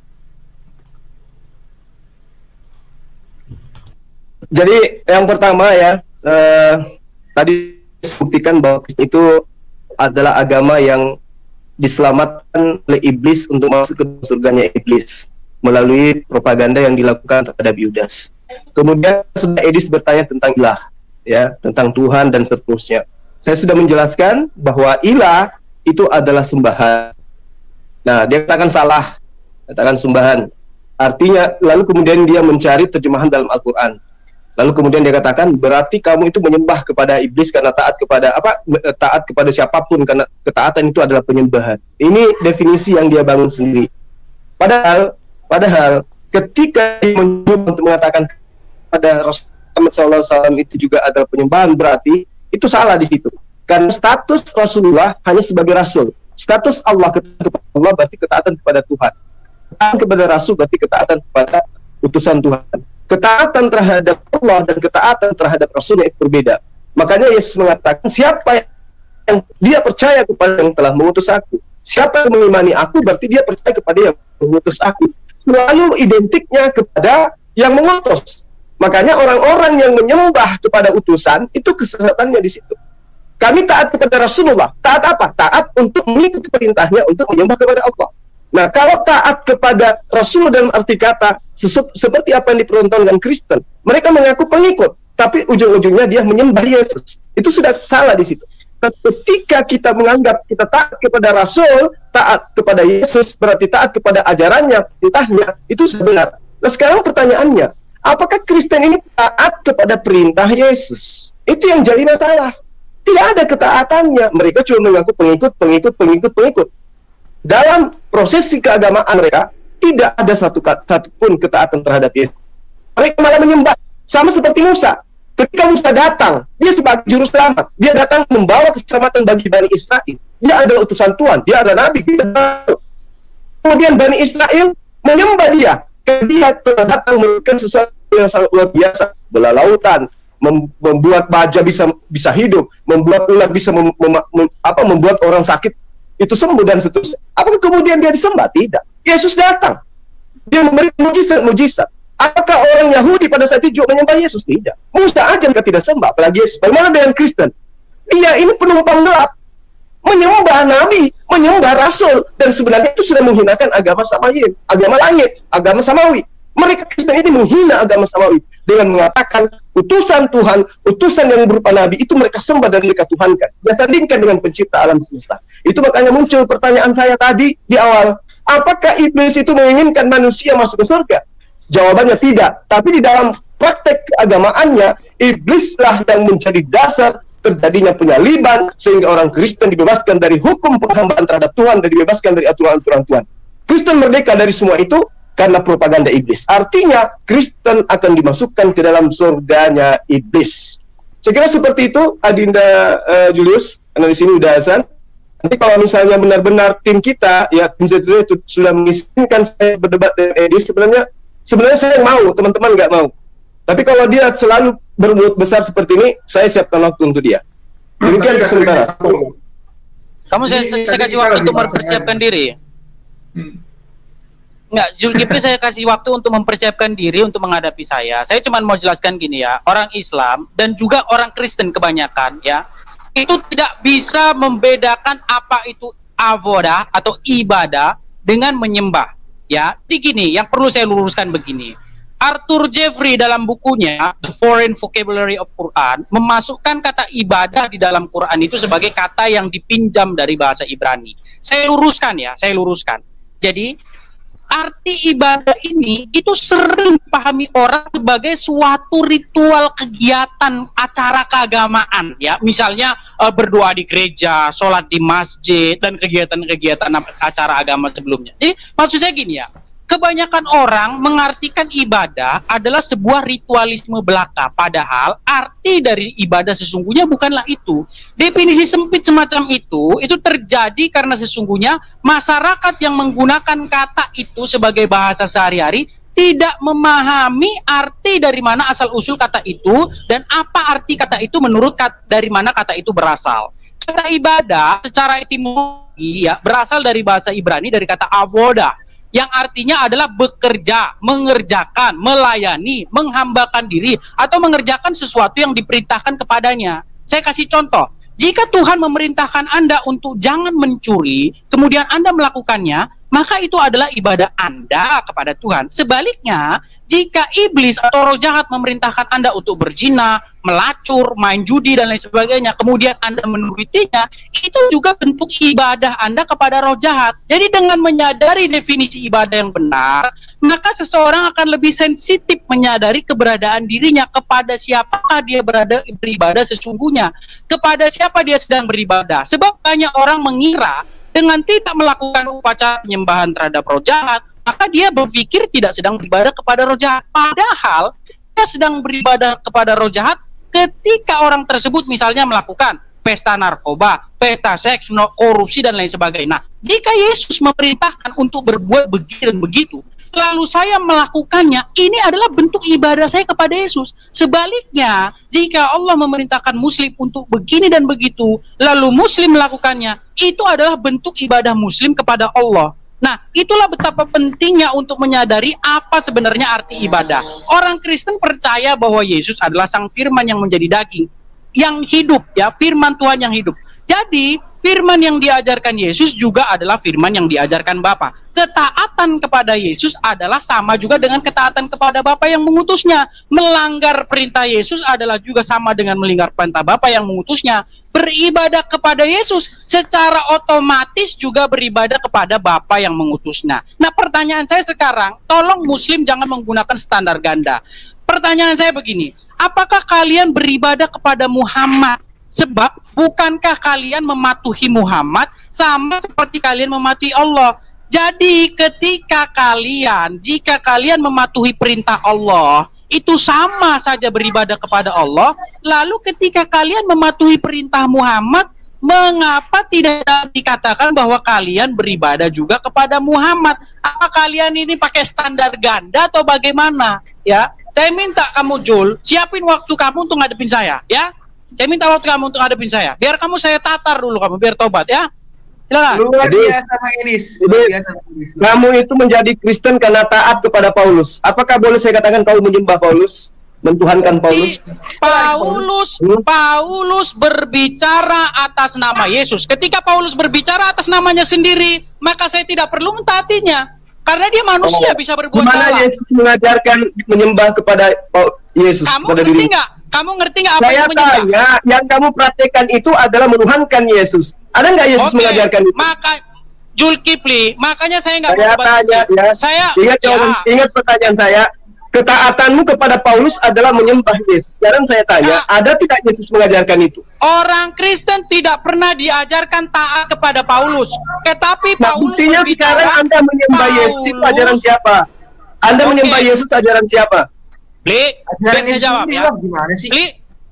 C: Jadi yang pertama ya, tadi buktikan bahwa itu adalah agama yang diselamatkan oleh iblis untuk masuk ke surganya iblis melalui propaganda yang dilakukan terhadap Yudas. Kemudian sudah Edis bertanya tentang ilah, ya, tentang Tuhan dan seterusnya. Saya sudah menjelaskan bahwa ilah itu adalah sembahan. Nah, dia katakan salah, katakan sembahan. Artinya, lalu kemudian dia mencari terjemahan dalam Al-Quran. Lalu kemudian dia katakan, berarti kamu itu menyembah kepada iblis karena taat kepada apa? Taat kepada siapapun karena ketaatan itu adalah penyembahan. Ini definisi yang dia bangun sendiri. Padahal ketika dia mencoba untuk mengatakan pada Rasulullah SAW itu juga adalah penyembahan, berarti itu salah di situ. Karena status Rasulullah hanya sebagai Rasul. Status Allah kepada Allah berarti ketaatan kepada Tuhan. Ketaatan kepada Rasul berarti ketaatan kepada utusan Tuhan. Ketaatan terhadap Allah dan ketaatan terhadap Rasulnya itu berbeda. Makanya Yesus mengatakan, siapa yang dia percaya kepada yang telah mengutus aku, siapa yang mengimani aku berarti dia percaya kepada yang mengutus aku. Selalu identiknya kepada yang mengutus. Makanya orang-orang yang menyembah kepada utusan itu kesesatannya di situ. Kami taat kepada Rasulullah. Taat apa? Taat untuk mengikuti perintahnya untuk menyembah kepada Allah. Nah, kalau taat kepada Rasul dalam arti kata seperti apa yang dipertontonkan Kristen, mereka mengaku pengikut, tapi ujung-ujungnya dia menyembah Yesus. Itu sudah salah di situ. Ketika kita menganggap kita taat kepada Rasul, taat kepada Yesus, berarti taat kepada ajarannya, perintahnya, itu sebenar. Nah, sekarang pertanyaannya, apakah Kristen ini taat kepada perintah Yesus? Itu yang jadi masalah. Tidak ada ketaatannya. Mereka cuma mengaku pengikut. Dalam prosesi keagamaan mereka, tidak ada satupun ketaatan terhadap Yesus. Mereka malah menyembah. Sama seperti Musa. Ketika Musa datang, dia sebagai juru selamat. Dia datang membawa keselamatan bagi Bani Israel. Dia adalah utusan Tuhan. Dia adalah Nabi. Kemudian Bani Israel menyembah dia. Dia telah datang memberikan sesuatu yang sangat luar biasa. Belah lautan, membuat baja bisa hidup, membuat ular bisa membuat orang sakit itu sembuh dan seterusnya. Apakah kemudian dia disembah? Tidak. Yesus datang. Dia memberikan mujizat. Apakah orang Yahudi pada saat itu juga menyembah Yesus? Tidak. Musa aja mereka tidak sembah, apalagi Yesus. Bagaimana dengan Kristen? Dia ini penumpang gelap. Menyembah Nabi, menyembah Rasul. Dan sebenarnya itu sudah menghinakan agama Samawi, agama langit, agama Samawi. Mereka Kristen ini menghina agama Samawi dengan mengatakan utusan Tuhan, utusan yang berupa Nabi itu mereka sembah dan mereka tuhankan. Dia sandingkan dengan pencipta alam semesta. Itu makanya muncul pertanyaan saya tadi di awal. Apakah iblis itu menginginkan manusia masuk ke surga? Jawabannya tidak. Tapi di dalam praktek keagamaannya, iblislah yang menjadi dasar terjadinya penyaliban sehingga orang Kristen dibebaskan dari hukum penghambaan terhadap Tuhan dan dibebaskan dari aturan-aturan Tuhan. Kristen merdeka dari semua itu karena propaganda iblis. Artinya Kristen akan dimasukkan ke dalam surganya iblis. Saya kira seperti itu, Adinda Julius. Karena di sini udah azan. Nanti kalau misalnya benar-benar tim kita, ya tim saya itu sudah mengizinkan saya berdebat dengan Edi, sebenarnya saya mau, teman-teman nggak mau. Tapi kalau dia selalu bermulut besar seperti ini, saya siapkan waktu untuk dia. Demikian sementara.
B: Kamu saya kasih waktu untuk mempersiapkan diri. Enggak, Zulkifli saya kasih waktu untuk mempersiapkan diri untuk menghadapi saya. Saya cuma mau jelaskan gini ya, orang Islam dan juga orang Kristen kebanyakan ya, itu tidak bisa membedakan apa itu avodah atau ibadah dengan menyembah. Ya, jadi gini, yang perlu saya luruskan begini. Arthur Jeffrey dalam bukunya The Foreign Vocabulary of Quran memasukkan kata ibadah di dalam Quran itu sebagai kata yang dipinjam dari bahasa Ibrani. Saya luruskan ya, saya luruskan. Jadi arti ibadah ini itu sering dipahami orang sebagai suatu ritual kegiatan acara keagamaan ya, misalnya berdoa di gereja, sholat di masjid, dan kegiatan-kegiatan acara agama sebelumnya. Jadi maksud saya gini ya, kebanyakan orang mengartikan ibadah adalah sebuah ritualisme belaka, padahal arti dari ibadah sesungguhnya bukanlah itu. Definisi sempit semacam itu terjadi karena sesungguhnya masyarakat yang menggunakan kata itu sebagai bahasa sehari-hari tidak memahami arti dari mana asal-usul kata itu dan apa arti kata itu menurut dari mana kata itu berasal. Kata ibadah secara etimologi ya berasal dari bahasa Ibrani dari kata avoda, yang artinya adalah bekerja, mengerjakan, melayani, menghambakan diri, atau mengerjakan sesuatu yang diperintahkan kepadanya. Saya kasih contoh, jika Tuhan memerintahkan Anda untuk jangan mencuri, kemudian Anda melakukannya, maka itu adalah ibadah Anda kepada Tuhan. Sebaliknya, jika iblis atau roh jahat memerintahkan Anda untuk berzina, melacur, main judi, dan lain sebagainya, kemudian Anda menurutinya, itu juga bentuk ibadah Anda kepada roh jahat. Jadi dengan menyadari definisi ibadah yang benar, maka seseorang akan lebih sensitif menyadari keberadaan dirinya, kepada siapakah dia beribadah sesungguhnya, kepada siapa dia sedang beribadah. Sebab banyak orang mengira dengan tidak melakukan upacara penyembahan terhadap roh jahat, maka dia berpikir tidak sedang beribadah kepada roh jahat. Padahal dia sedang beribadah kepada roh jahat ketika orang tersebut misalnya melakukan pesta narkoba, pesta seks, korupsi, dan lain sebagainya. Nah, jika Yesus memerintahkan untuk berbuat begini dan begitu, lalu saya melakukannya, ini adalah bentuk ibadah saya kepada Yesus. Sebaliknya, jika Allah memerintahkan muslim untuk begini dan begitu, lalu muslim melakukannya, itu adalah bentuk ibadah muslim kepada Allah. Nah, itulah betapa pentingnya untuk menyadari apa sebenarnya arti ibadah. Orang Kristen percaya bahwa Yesus adalah sang firman yang menjadi daging, yang hidup, ya, firman Tuhan yang hidup. Jadi, firman yang diajarkan Yesus juga adalah firman yang diajarkan Bapa. Ketaatan kepada Yesus adalah sama juga dengan ketaatan kepada Bapa yang mengutusnya. Melanggar perintah Yesus adalah juga sama dengan melanggar perintah Bapa yang mengutusnya. Beribadah kepada Yesus secara otomatis juga beribadah kepada Bapa yang mengutusnya. Nah, pertanyaan saya sekarang, tolong muslim jangan menggunakan standar ganda. Pertanyaan saya begini, apakah kalian beribadah kepada Muhammad? Sebab bukankah kalian mematuhi Muhammad sama seperti kalian mematuhi Allah? Jadi jika kalian mematuhi perintah Allah, itu sama saja beribadah kepada Allah. Lalu ketika kalian mematuhi perintah Muhammad, mengapa tidak dikatakan bahwa kalian beribadah juga kepada Muhammad? Apa kalian ini pakai standar ganda atau bagaimana? Ya, saya minta kamu Jul, siapin waktu kamu untuk ngadepin saya, ya. Saya minta waktu kamu untuk ngadepin saya. Biar kamu saya tatar dulu kamu, biar tobat ya. Silakan.
C: Luar biasa Bang Enis. Kamu itu menjadi Kristen karena taat kepada Paulus. Apakah boleh saya katakan kau menyembah Paulus? Mentuhankan Paulus?
B: Paulus berbicara atas nama Yesus. Ketika Paulus berbicara atas namanya sendiri, maka saya tidak perlu mentaatinya. Karena dia manusia bisa berbuat salah.
C: Gimana Yesus mengajarkan menyembah kepada Yesus?
B: Kamu ngerti nggak? Kamu ngerti nggak apa
C: saya
B: itu menyembah?
C: tanya, yang kamu praktekkan itu adalah menuhankan Yesus. Ada nggak Yesus mengajarkan itu?
B: Maka Zulkifli, makanya saya nggak
C: mau tanya, ya.
B: Saya
C: ingat pertanyaan saya. Ketaatanmu kepada Paulus adalah menyembah Yesus. Sekarang saya tanya, ada tidak Yesus mengajarkan itu?
B: Orang Kristen tidak pernah diajarkan taat kepada Paulus. Tetapi Paulus
C: buktinya sekarang Anda menyembah Yesus itu ajaran siapa? Anda menyembah Yesus ajaran siapa?
B: Biar saya jawab ya.
H: Gimana sih?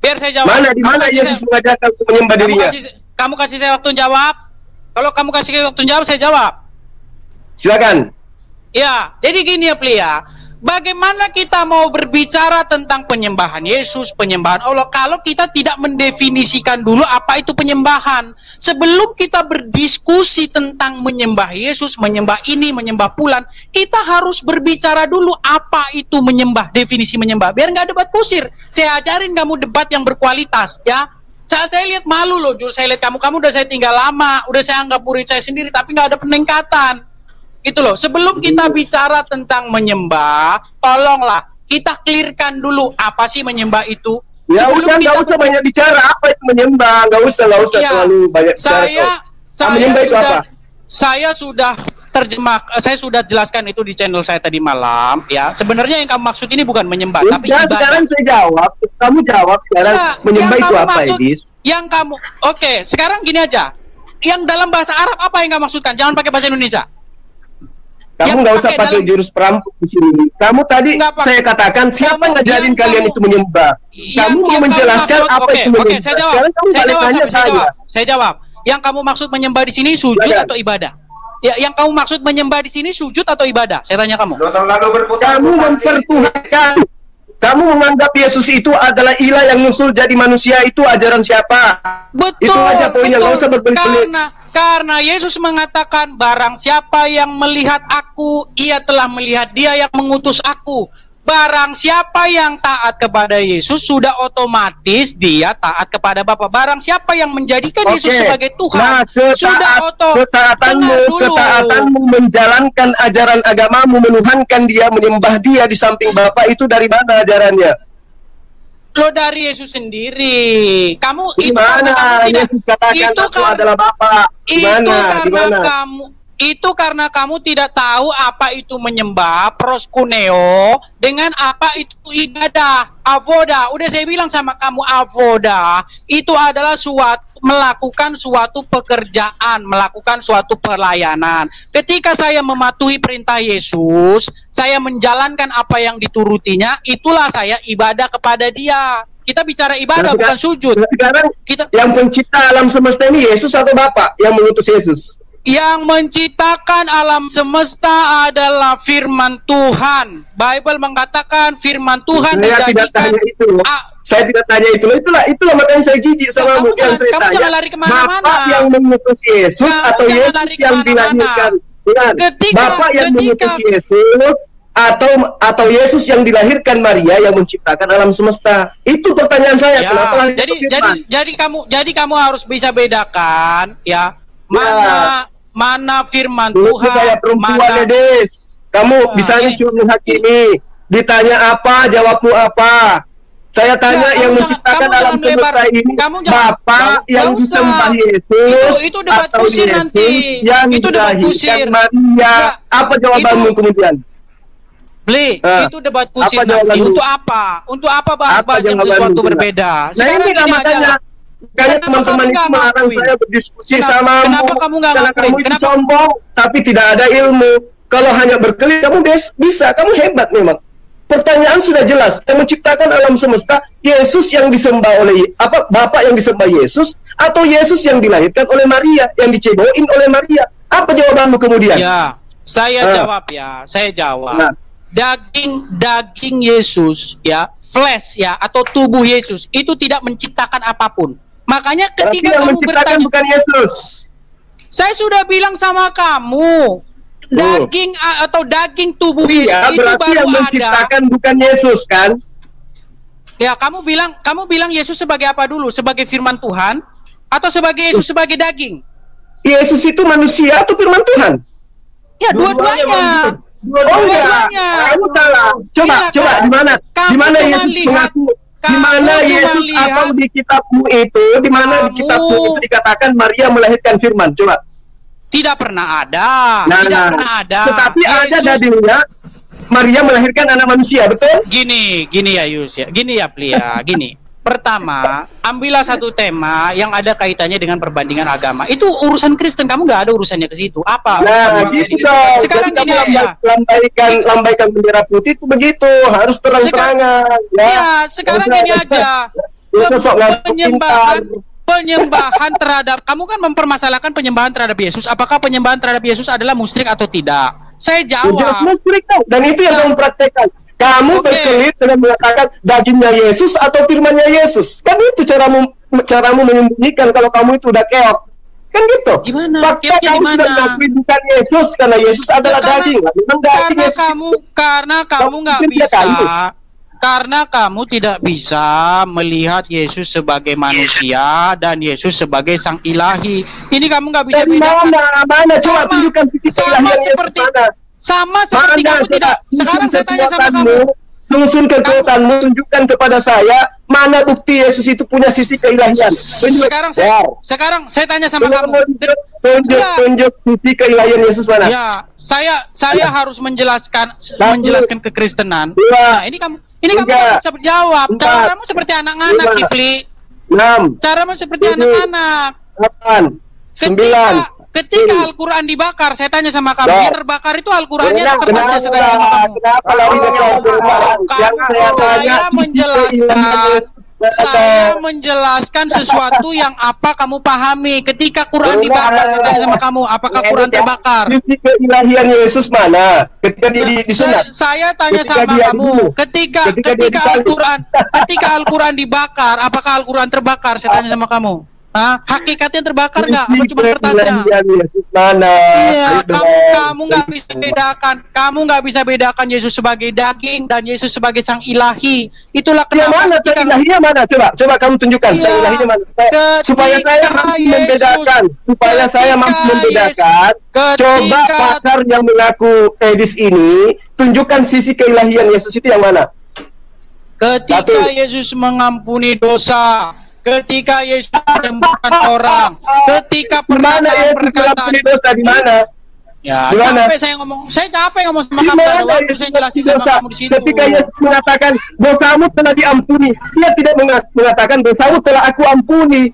B: Biar saya jawab.
C: Di mana Yesus mengajarkan untuk menyembah dirinya?
B: Kamu kasih saya waktu jawab. Kalau kamu kasih waktu jawab, saya jawab.
C: Silakan.
B: Ya, jadi gini ya, Pli ya. Bagaimana kita mau berbicara tentang penyembahan Yesus, penyembahan Allah, kalau kita tidak mendefinisikan dulu apa itu penyembahan? Sebelum kita berdiskusi tentang menyembah Yesus, menyembah ini, menyembah pulan, kita harus berbicara dulu apa itu menyembah, definisi menyembah. Biar nggak debat kusir. Saya ajarin kamu debat yang berkualitas, ya. Saya lihat malu loh, Jul. Saya lihat kamu udah saya tinggal lama, udah saya anggap murid saya sendiri, tapi nggak ada peningkatan. Gitu loh. Sebelum kita bicara tentang menyembah, tolonglah kita clearkan dulu apa sih menyembah itu.
C: Ya udah, nggak usah banyak bicara apa itu menyembah, nggak usah
B: Iya,
C: terlalu banyak bicara. Menyembah itu apa?
B: Saya sudah saya sudah jelaskan itu di channel saya tadi malam, ya. Sebenarnya yang kamu maksud ini bukan menyembah, tapi ibadah.
C: Sekarang saya jawab, kamu jawab sekarang.
B: Nah,
C: menyembah itu apa, Edis?
B: Yang kamu, oke, sekarang gini aja. Yang dalam bahasa Arab apa yang kamu maksudkan? Jangan pakai bahasa Indonesia.
C: Kamu nggak usah pakai jurus perampok di sini. Kamu tadi saya katakan siapa ngajarin kalian itu menyembah? Kamu mau menjelaskan apa itu menyembah?
B: Saya jawab. Saya jawab. Yang kamu maksud menyembah di sini sujud atau ibadah? Ya, yang kamu maksud menyembah di sini sujud atau ibadah? Saya tanya kamu.
C: Kamu mempertuhankan. Kamu menganggap Yesus itu adalah ilah yang muncul jadi manusia, itu ajaran siapa?
B: Betul.
C: Itu aja poinnya, nggak usah berbelit-belit.
B: Karena Yesus mengatakan, barang siapa yang melihat aku, ia telah melihat dia yang mengutus aku. Barang siapa yang taat kepada Yesus, sudah otomatis dia taat kepada Bapa. Barang siapa yang menjadikan Yesus sebagai Tuhan, sudah
C: ketaatanmu menjalankan ajaran agamamu, menuhankan dia, menyembah dia di samping Bapa, itu dari mana ajarannya?
B: Lo dari Yesus sendiri. Kamu
C: gimana? Yesus katakan aku adalah Bapa.
B: Itu karena kamu tidak tahu apa itu menyembah, proskuneo, dengan apa itu ibadah, avoda. Udah saya bilang sama kamu, avoda itu adalah melakukan suatu pekerjaan, melakukan suatu pelayanan. Ketika saya mematuhi perintah Yesus, saya menjalankan apa yang diturutinya, itulah saya ibadah kepada dia. Kita bicara ibadah, bukan sujud.
C: Sekarang yang pencipta alam semesta ini Yesus atau Bapa yang mengutus Yesus?
B: Yang menciptakan alam semesta adalah firman Tuhan. Bible mengatakan firman Tuhan
C: saya tidak tanya itu. Saya tidak tanya itu. Itulah makanya saya jijik sama kamu. Yang saya tanya, jangan lari kemana-mana. Bapak yang mengutus Yesus atau Yesus yang dilahirkan? Bapak yang mengutus Yesus atau Yesus yang dilahirkan Maria yang menciptakan alam semesta? Itu pertanyaan saya.
B: Ya,
C: kenapa?
B: Jadi kamu harus bisa bedakan, ya, mana firman Tuhan,
C: saya perempuan, Des. Kamu bisanya cuma menghakimi. Ditanya apa, jawabmu apa? Saya tanya yang menciptakan alam semesta ini Bapa yang disembah Yesus
B: itu debat
C: atau
B: kusir
C: Yesus
B: nanti.
C: yang
B: Itu debat kusir.
C: Maria. Apa jawabanmu kemudian?
B: Itu debat kusir nanti. Untuk apa? Untuk apa bahas yang sesuatu berbeda?
C: Nah ini makanya karena teman-teman itu melarang saya berdiskusi sama kamu karena kamu itu sombong tapi tidak ada ilmu. Kalau hanya berkelit kamu bisa, kamu hebat memang. Pertanyaan sudah jelas, yang menciptakan alam semesta Yesus yang disembah oleh Bapak yang disembah Yesus atau Yesus yang dilahirkan oleh Maria, yang diceboin oleh Maria? Apa jawabanmu kemudian?
B: Ya, saya jawab. Nah. Daging Yesus, ya, flesh, ya, atau tubuh Yesus itu tidak menciptakan apapun. Makanya ketika kamu bertanya,
C: bukan Yesus.
B: Saya sudah bilang sama kamu, daging atau daging tubuh Yesus itu
C: berarti
B: baru
C: yang menciptakan bukan Yesus kan?
B: Ya, kamu bilang Yesus sebagai apa dulu? Sebagai firman Tuhan atau sebagai Yesus sebagai daging?
C: Yesus itu manusia atau firman Tuhan?
B: Ya, dua-duanya.
C: Dua-duanya. Kamu salah. Coba di mana? Di mana Yesus mengaku? Di mana Yesus atau di kitabmu itu, di mana di kitabmu itu dikatakan Maria melahirkan firman? Coba.
B: Tidak pernah ada. Pernah ada.
C: Tetapi ada dalilnya Maria melahirkan anak manusia, betul?
B: Gini ya Yus ya. Gini ya Plia, gini. Pertama, ambillah satu tema yang ada kaitannya dengan perbandingan agama. Itu urusan Kristen, kamu nggak ada urusannya ke situ. Apa?
C: Nah, gitu dong.
B: Sekarang gini
C: aja. Lambaikan bendera putih itu begitu, harus terang-terangan.
B: Ya, sekarang gini aja. Penyembahan terhadap, kamu kan mempermasalahkan penyembahan terhadap Yesus. Apakah penyembahan terhadap Yesus adalah musyrik atau tidak? Saya jawab.
C: Jelas musyrik dong. Dan itu yang kamu praktekkan. Kamu berkelit dengan mengatakan dagingnya Yesus atau firmannya Yesus. Kan itu caramu menyembunyikan kalau kamu itu udah keok. Kan gitu.
B: Gimana?
C: Fakta kamu sudah mengakui bukan Yesus karena Yesus adalah daging. Memang daging Yesus.
B: Karena kamu nggak bisa. Karena kamu tidak bisa melihat Yesus sebagai manusia dan Yesus sebagai sang ilahi. Ini kamu nggak bisa bedakan.
C: Mana coba tunjukkan sisi keilahian Yesus mana?
B: Sama seperti kamu tidak. Sekarang saya tanya sama kamu.
C: Susun kekuatanmu, tunjukkan kepada saya mana bukti Yesus itu punya sisi keilahian.
B: Sekarang saya tanya sama kamu.
C: Tunjuk sisi keilahian Yesus mana?
B: Ya, saya harus menjelaskan kekristenan. Nah, ini kamu nggak bisa menjawab. Cara kamu seperti anak-anak, Kifli.
C: 6.
B: Caramu seperti anak-anak.
C: 8. 9.
B: Ketika Al-Quran dibakar, saya tanya sama kamu, yang terbakar itu Al-Qurannya atau kertasnya? Saya tanya sama kamu. Saya menjelaskan sesuatu yang apa kamu pahami. Ketika Quran dibakar, saya tanya sama kamu, apakah Quran terbakar?
C: Sisi keilahian Yesus mana? Ketika disunat.
B: Saya tanya sama kamu, ketika Al-Quran dibakar, apakah Al-Quran terbakar? Saya tanya sama kamu. Hakikatnya terbakar nggak? Apa cuma kertasnya?
C: Yesus mana?
B: Iya, kamu nggak bisa bedakan. Kamu nggak bisa bedakan Yesus sebagai daging dan Yesus sebagai sang ilahi. Itulah kenapa.
C: Mana sang ilahinya mana? Coba kamu tunjukkan sang ilahinya mana? Supaya saya mampu membedakan. Supaya saya mampu membedakan. Coba pakar yang mengaku Edis ini tunjukkan sisi keilahian Yesus itu yang mana?
B: Ketika Yesus mengampuni dosa. Ketika Yesus menyembuhkan orang, ketika perkataan
C: dosa di mana?
B: Ya, capek saya ngomong. Saya capek ngomong sama kamu. Ada waktu saya jelasin sama kamu di situ.
C: Ketika Yesus mengatakan dosamu telah diampuni, dia tidak mengatakan dosamu telah aku ampuni.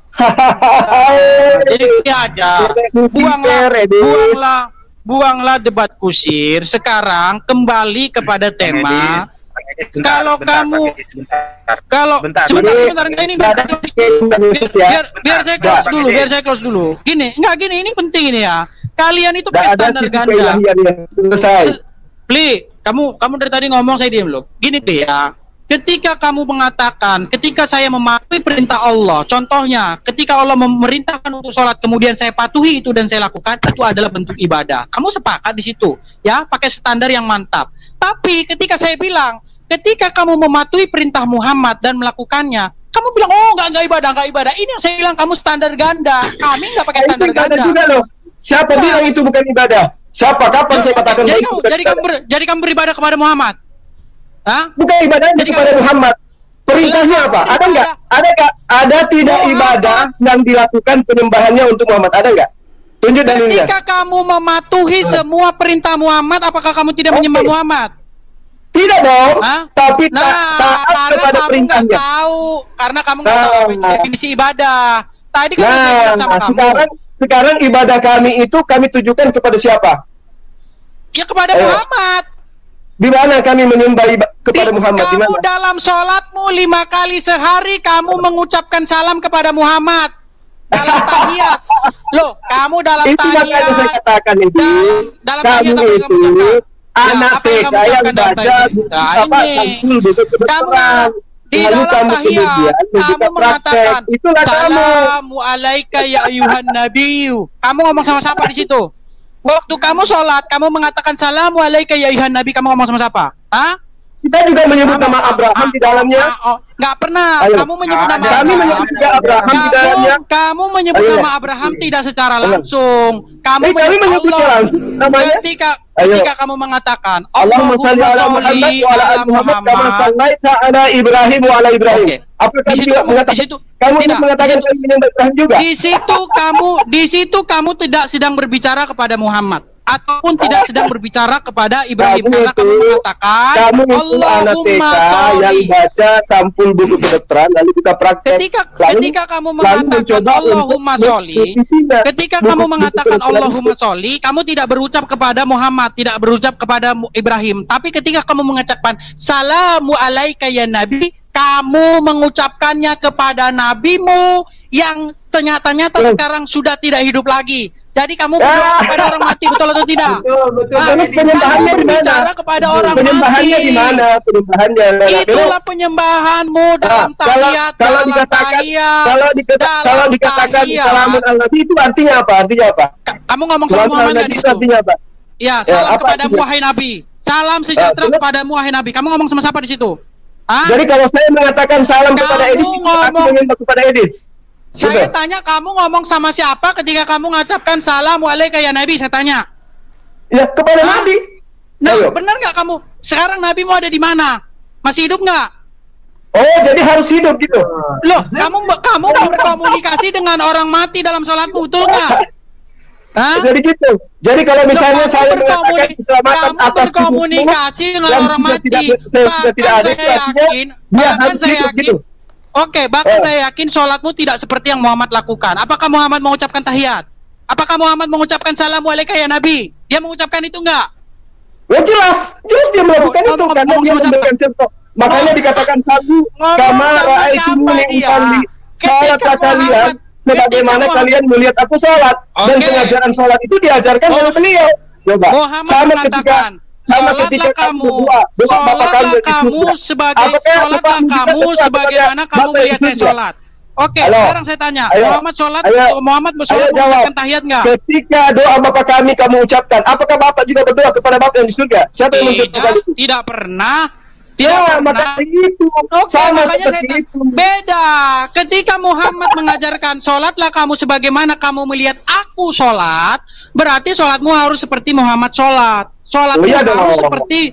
B: Jadi ini aja. Buanglah debat kusir. Sekarang kembali kepada tema. Kalau kamu sebentar ini biar saya close dulu. Gini ini penting ini ya. Kalian itu pakai standar ganda. Pli, kamu dari tadi ngomong saya diam loh. Gini deh ya. Ketika kamu mengatakan, ketika saya mematuhi perintah Allah, contohnya, ketika Allah memerintahkan untuk sholat, kemudian saya patuhi itu dan saya lakukan, itu adalah bentuk ibadah. Kamu sepakat di situ, ya, pakai standar yang mantap. Tapi ketika saya bilang, ketika kamu mematuhi perintah Muhammad dan melakukannya, kamu bilang, oh nggak ibadah. Ini yang saya bilang, kamu standar ganda. Kami nggak pakai standar ganda.
C: Juga loh. Siapa bilang itu bukan ibadah? Siapa? Kapan saya katakan
B: jadi kamu beribadah kepada Muhammad? Hah?
C: Bukan ibadahnya kepada Muhammad. Perintahnya apa? Ada nggak? Ada tidak ibadah yang dilakukan penyembahannya untuk Muhammad? Ada nggak? Tunjuk dalilnya.
B: Ketika kamu mematuhi semua perintah Muhammad, apakah kamu tidak menyembah Muhammad?
C: Tidak dong, tapi taat kepada perintahnya.
B: Karena kamu nggak tahu definisi ibadah. Tadi kan saya bilang sama kamu.
C: Sekarang ibadah kami itu kami tujukan kepada siapa?
B: Ya kepada Muhammad.
C: Di mana kami menyembah kepada Muhammad?
B: Kamu dalam sholatmu 5 kali sehari kamu mengucapkan salam kepada Muhammad. Dalam tahiyat. Loh, kamu dalam tahiyat. Itu
C: makanya saya katakan ini.
B: Dalam
C: kamu itu anak TK yang baca
B: di dalam tahiyat kamu mengatakan Assalamu alaika ya ayuhan nabiyyu. Kamu ngomong sama siapa di situ? Waktu kamu sholat, kamu mengatakan Assalamu alaika ya ayuhan nabi, kamu ngomong sama siapa? Hah?
C: Kita juga menyebut nama Abraham di dalamnya.
B: Nggak pernah. Kamu menyebut nama
C: Kami menyebut juga Abraham di dalamnya.
B: Kamu menyebut nama Abraham tidak secara langsung. Kamu
C: menyebutnya langsung namanya.
B: Ketika kamu mengatakan
C: Allahumma shalli ala Muhammad wa ala ali Muhammad kama shallaita ala Ibrahim wa ala Ibrahim. Apakah juga mengatakan kamu mengatakan kami menyembah Ibrahim juga?
B: Di situ kamu tidak sedang berbicara kepada Muhammad ataupun tidak sedang berbicara kepada Ibrahim, karena kamu mengatakan
C: Allahumma sholli yang baca sampul buku kedokteran lalu kita praktek.
B: Ketika kamu mengatakan Allahumma sholli, ketika kamu mengatakan Allahumma sholli, kamu tidak berucap kepada Muhammad, tidak berucap kepada Ibrahim, tapi ketika kamu mengucapkan Salamu alaika ya Nabi, kamu mengucapkannya kepada nabimu yang ternyata sekarang sudah tidak hidup lagi. Jadi kamu berdoa kepada orang mati, betul atau tidak?
C: Betul. Penyembahannya di mana?
B: Kepada orang
C: penyembahannya
B: mati.
C: Di mana? Penyembahannya.
B: Itulah penyembahanmu dalam tahiyat.
C: Kalau dikatakan salamun al-nabi itu artinya apa?
B: Kamu ngomong sama Muhammad di situ.
C: Artinya apa?
B: Ya, salam kepadamu wahai Nabi. Salam sejahtera kepadamu wahai Nabi. Kamu ngomong sama siapa di situ?
C: Jadi kalau saya mengatakan salam kepada Edis, aku menyembah kepada Edis.
B: Saya tanya, kamu ngomong sama siapa ketika kamu mengucapkan salam alaika ya Nabi? Saya tanya.
C: Ya, kepada Nabi.
B: Nah, benar nggak kamu? Sekarang Nabi mau ada di mana? Masih hidup nggak?
C: Oh, jadi harus hidup gitu.
B: Loh, kamu berkomunikasi dengan orang mati dalam sholatmu, betul nggak?
C: Jadi gitu. Jadi kalau misalnya saya mengatakan keselamatan atas
B: berkomunikasi dengan orang mati,
C: saya tidak ada,
B: bahkan saya yakin, oke, bahkan saya yakin sholatmu tidak seperti yang Muhammad lakukan. Apakah Muhammad mengucapkan tahiyat? Apakah Muhammad mengucapkan salamu alaika ya Nabi? Dia mengucapkan itu enggak?
C: Ya jelas dia melakukan itu karena dia memberikan contoh. Makanya dikatakan sabu kama ra'aitumuni usalli. Salat kalian sebagaimana kalian melihat aku sholat. Dan pengajaran sholat itu diajarkan oleh beliau. Coba. Sama ketika kamu berdoa, sholatlah kamu
B: sebagaimana kamu melihat saya sholat. Oke, sekarang saya tanya, Muhammad bersolat mengucapkan tahiyat nggak?
C: Ketika doa Bapak kami kamu ucapkan, apakah Bapak juga berdoa kepada Bapak yang di surga? Siapa yang mencontohkan itu?
B: Tidak pernah.
C: Maka itu sama seperti itu.
B: Beda. Ketika Muhammad mengajarkan sholatlah kamu sebagaimana kamu melihat aku sholat, berarti sholatmu harus seperti Muhammad sholat. Sholatmu harus seperti,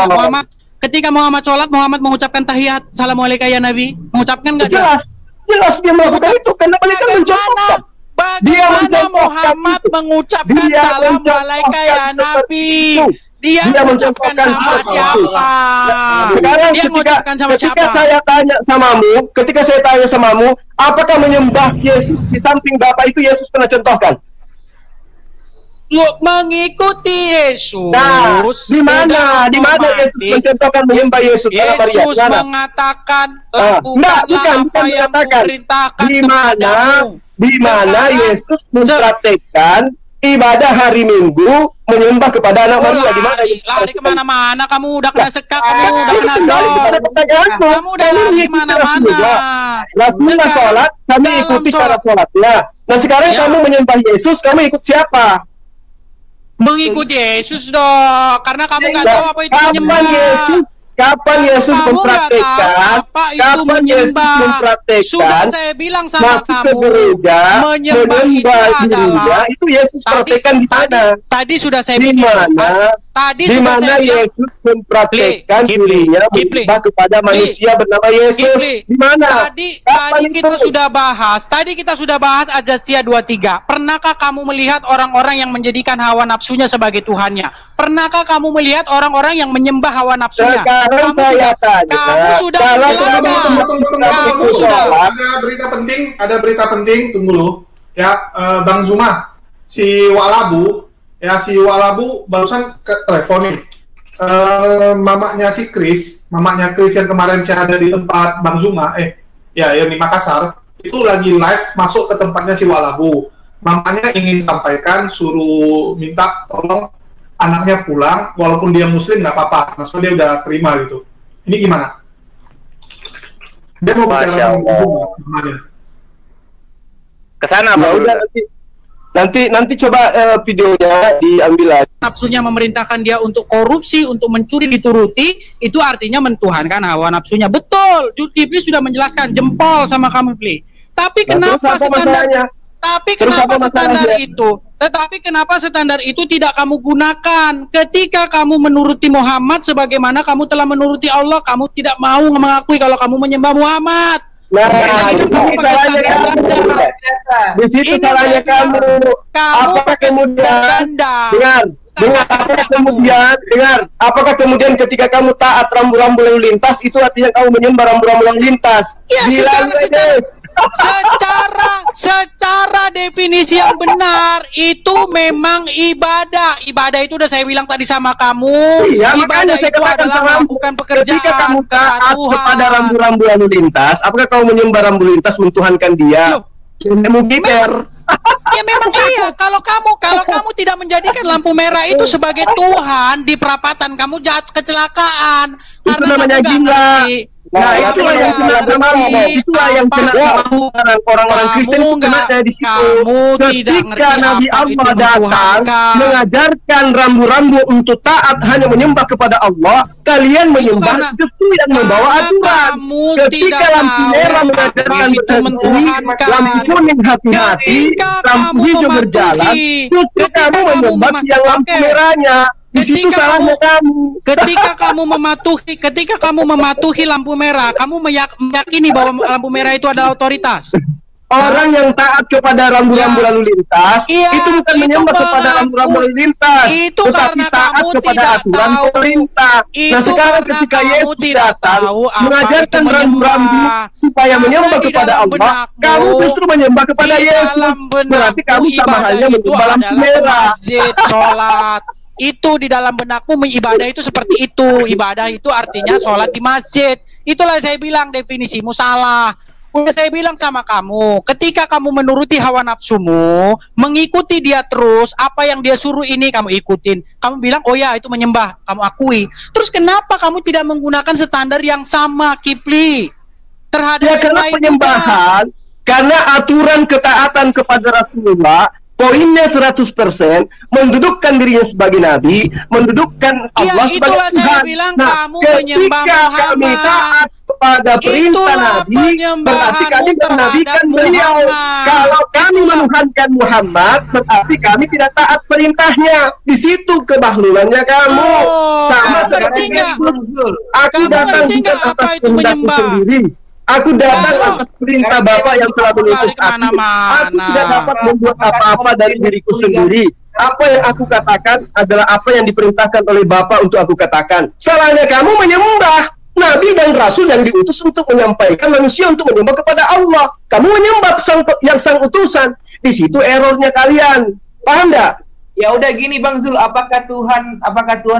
B: Muhammad. Ketika Muhammad sholat, Muhammad mengucapkan tahiyat, assalamualaikum ya Nabi, mengucapkan nggak?
C: Jelas dia melakukan itu karena mereka mencontohkan.
B: Bagaimana Muhammad mengucapkan assalamualaikum ya Nabi? Dia mengucapkan sama siapa?
C: Sekarang ketika saya tanya samamu, apakah menyembah Yesus di samping Bapa itu Yesus pernah contohkan?
B: Mengikuti Yesus.
C: Nah, di mana Yesus mencontohkan menyembah Yesus?
B: Yesus mengatakan,
C: bukan mengatakan. Di mana Yesus mempraktekkan ibadah hari Minggu menyembah kepada anak Maria? Di mana?
B: Lari kemana-mana, kamu udah kena sekak, kamu udah kena kamu udah lari kemana-mana.
C: Rasulullah sholat, kami ikuti cara sholatnya. Nah sekarang kamu menyembah Yesus, kamu ikut siapa?
B: Mengikuti Yesus dong, karena kamu nggak tahu apa itu menyembah.
C: Kapan Yesus mempraktekkan?
B: Sudah saya bilang sama
C: masuk
B: kamu,
C: ke gereja,
B: menyembah dirinya
C: itu Yesus praktekkan di mana?
B: Tadi sudah saya bilang.
C: Di mana Yesus mempraktekkan dirinya menyembah kepada manusia bernama Yesus? Di mana?
B: Tadi kita sudah bahas Ajazia 23. Pernahkah kamu melihat orang-orang yang menjadikan hawa nafsunya sebagai Tuhannya? Pernahkah kamu melihat orang-orang yang menyembah hawa nafsunya?
C: Sekarang saya tanya,
B: kamu sudah
E: ada berita penting, tunggu dulu ya, Bang Zuma, si Walabu barusan ke telepon nih, mamanya Chris yang kemarin saya ada di tempat Bang Zuma, yang di Makassar, itu lagi live masuk ke tempatnya si Walabu. Mamanya ingin sampaikan, suruh minta tolong anaknya pulang, walaupun dia muslim nggak apa-apa, maksudnya dia udah terima gitu. Ini gimana? Dia mau bicara
C: ke sana, nanti coba videonya diambil lagi.
B: Nafsunya memerintahkan dia untuk korupsi, untuk mencuri dituruti, itu artinya mentuhankan hawa nafsunya. Betul, Iblis sudah menjelaskan, jempol sama kamu, Pli. Tapi kenapa standar? Tetapi kenapa standar itu tidak kamu gunakan ketika kamu menuruti Muhammad sebagaimana kamu telah menuruti Allah? Kamu tidak mau mengakui kalau kamu menyembah Muhammad.
C: Di situ salahnya kamu. Apakah kemudian apakah kemudian ketika kamu taat rambu-rambu lalu lintas itu artinya kamu menyembah rambu-rambu lalu lintas?
B: Ya, secara definisi yang benar itu memang ibadah. Ibadah itu udah saya bilang tadi sama kamu.
C: Iya, makanya saya katakan sama
B: bukan pekerjaan.
C: Ketika kamu taat kepada rambu-rambu lalu lintas, apakah kamu menyembah rambu lintas mentuhankan dia?
B: Ya memang iya. Kalau kamu tidak menjadikan lampu merah itu sebagai Tuhan di perapatan, kamu jatuh kecelakaan.
C: Itu namanya gila. Nah, itulah yang kena namamu. Itulah yang kena namamu. Orang-orang Kristen itu kena di situ. Ketika Nabi Allah datang mengajarkan rambu-rambu untuk taat hanya menyembah kepada Allah, kalian menyembah justru yang membawa aturan. Ketika lampu merah mengajarkan berhenti, lampu kuning hati-hati, lampu hijau berjalan, justru kamu menyembah yang lampu merahnya. Di situ salahnya kamu.
B: Ketika kamu mematuhi lampu merah, kamu meyakini bahwa lampu merah itu adalah otoritas.
C: Orang yang taat kepada rambu-rambu lalu lintas itu bukan menyembah kepada rambu-rambu lalu lintas, tetapi taat kepada aturan pemerintah. Nah sekarang ketika Yesus datang mengajarkan rambu-rambu supaya menyembah kepada Allah, kamu justru menyembah kepada Yesus. Berarti kamu sama halnya menyembah lampu merah.
B: Sholat itu di dalam benakmu, ibadah itu seperti itu. Ibadah itu artinya sholat di masjid. Itulah saya bilang definisimu salah. Udah saya bilang sama kamu, ketika kamu menuruti hawa nafsumu, mengikuti dia terus, apa yang dia suruh ini kamu ikutin. Kamu bilang, oh ya itu menyembah, kamu akui. Terus kenapa kamu tidak menggunakan standar yang sama, Kipli? Terhadap
C: ya karena penyembahan, karena aturan ketaatan kepada Rasulullah, poinnya 100% mendudukkan dirinya sebagai nabi, mendudukkan Allah sebagai Tuhan.
B: Saya bilang,
C: nah,
B: kamu menyembah
C: ketika kami taat kepada perintah nabi, berarti kami menabikan beliau. Kalau kami menuhankan Muhammad, berarti kami tidak taat perintahnya. Di situ kebahlulannya kamu. Sama seperti Yesus. Aku datang bukan atas kehendakku sendiri. Aku datang atas perintah Bapa yang telah mengutus aku. Aku tidak dapat membuat apa-apa dari diriku sendiri. Apa yang aku katakan adalah apa yang diperintahkan oleh Bapa untuk aku katakan. Salahnya kamu menyembah Nabi dan Rasul yang diutus untuk menyampaikan manusia untuk menyembah kepada Allah. Kamu menyembah sang utusan. Di situ errornya kalian. Paham enggak?
H: Ya udah gini Bang Zul, apakah Tuhan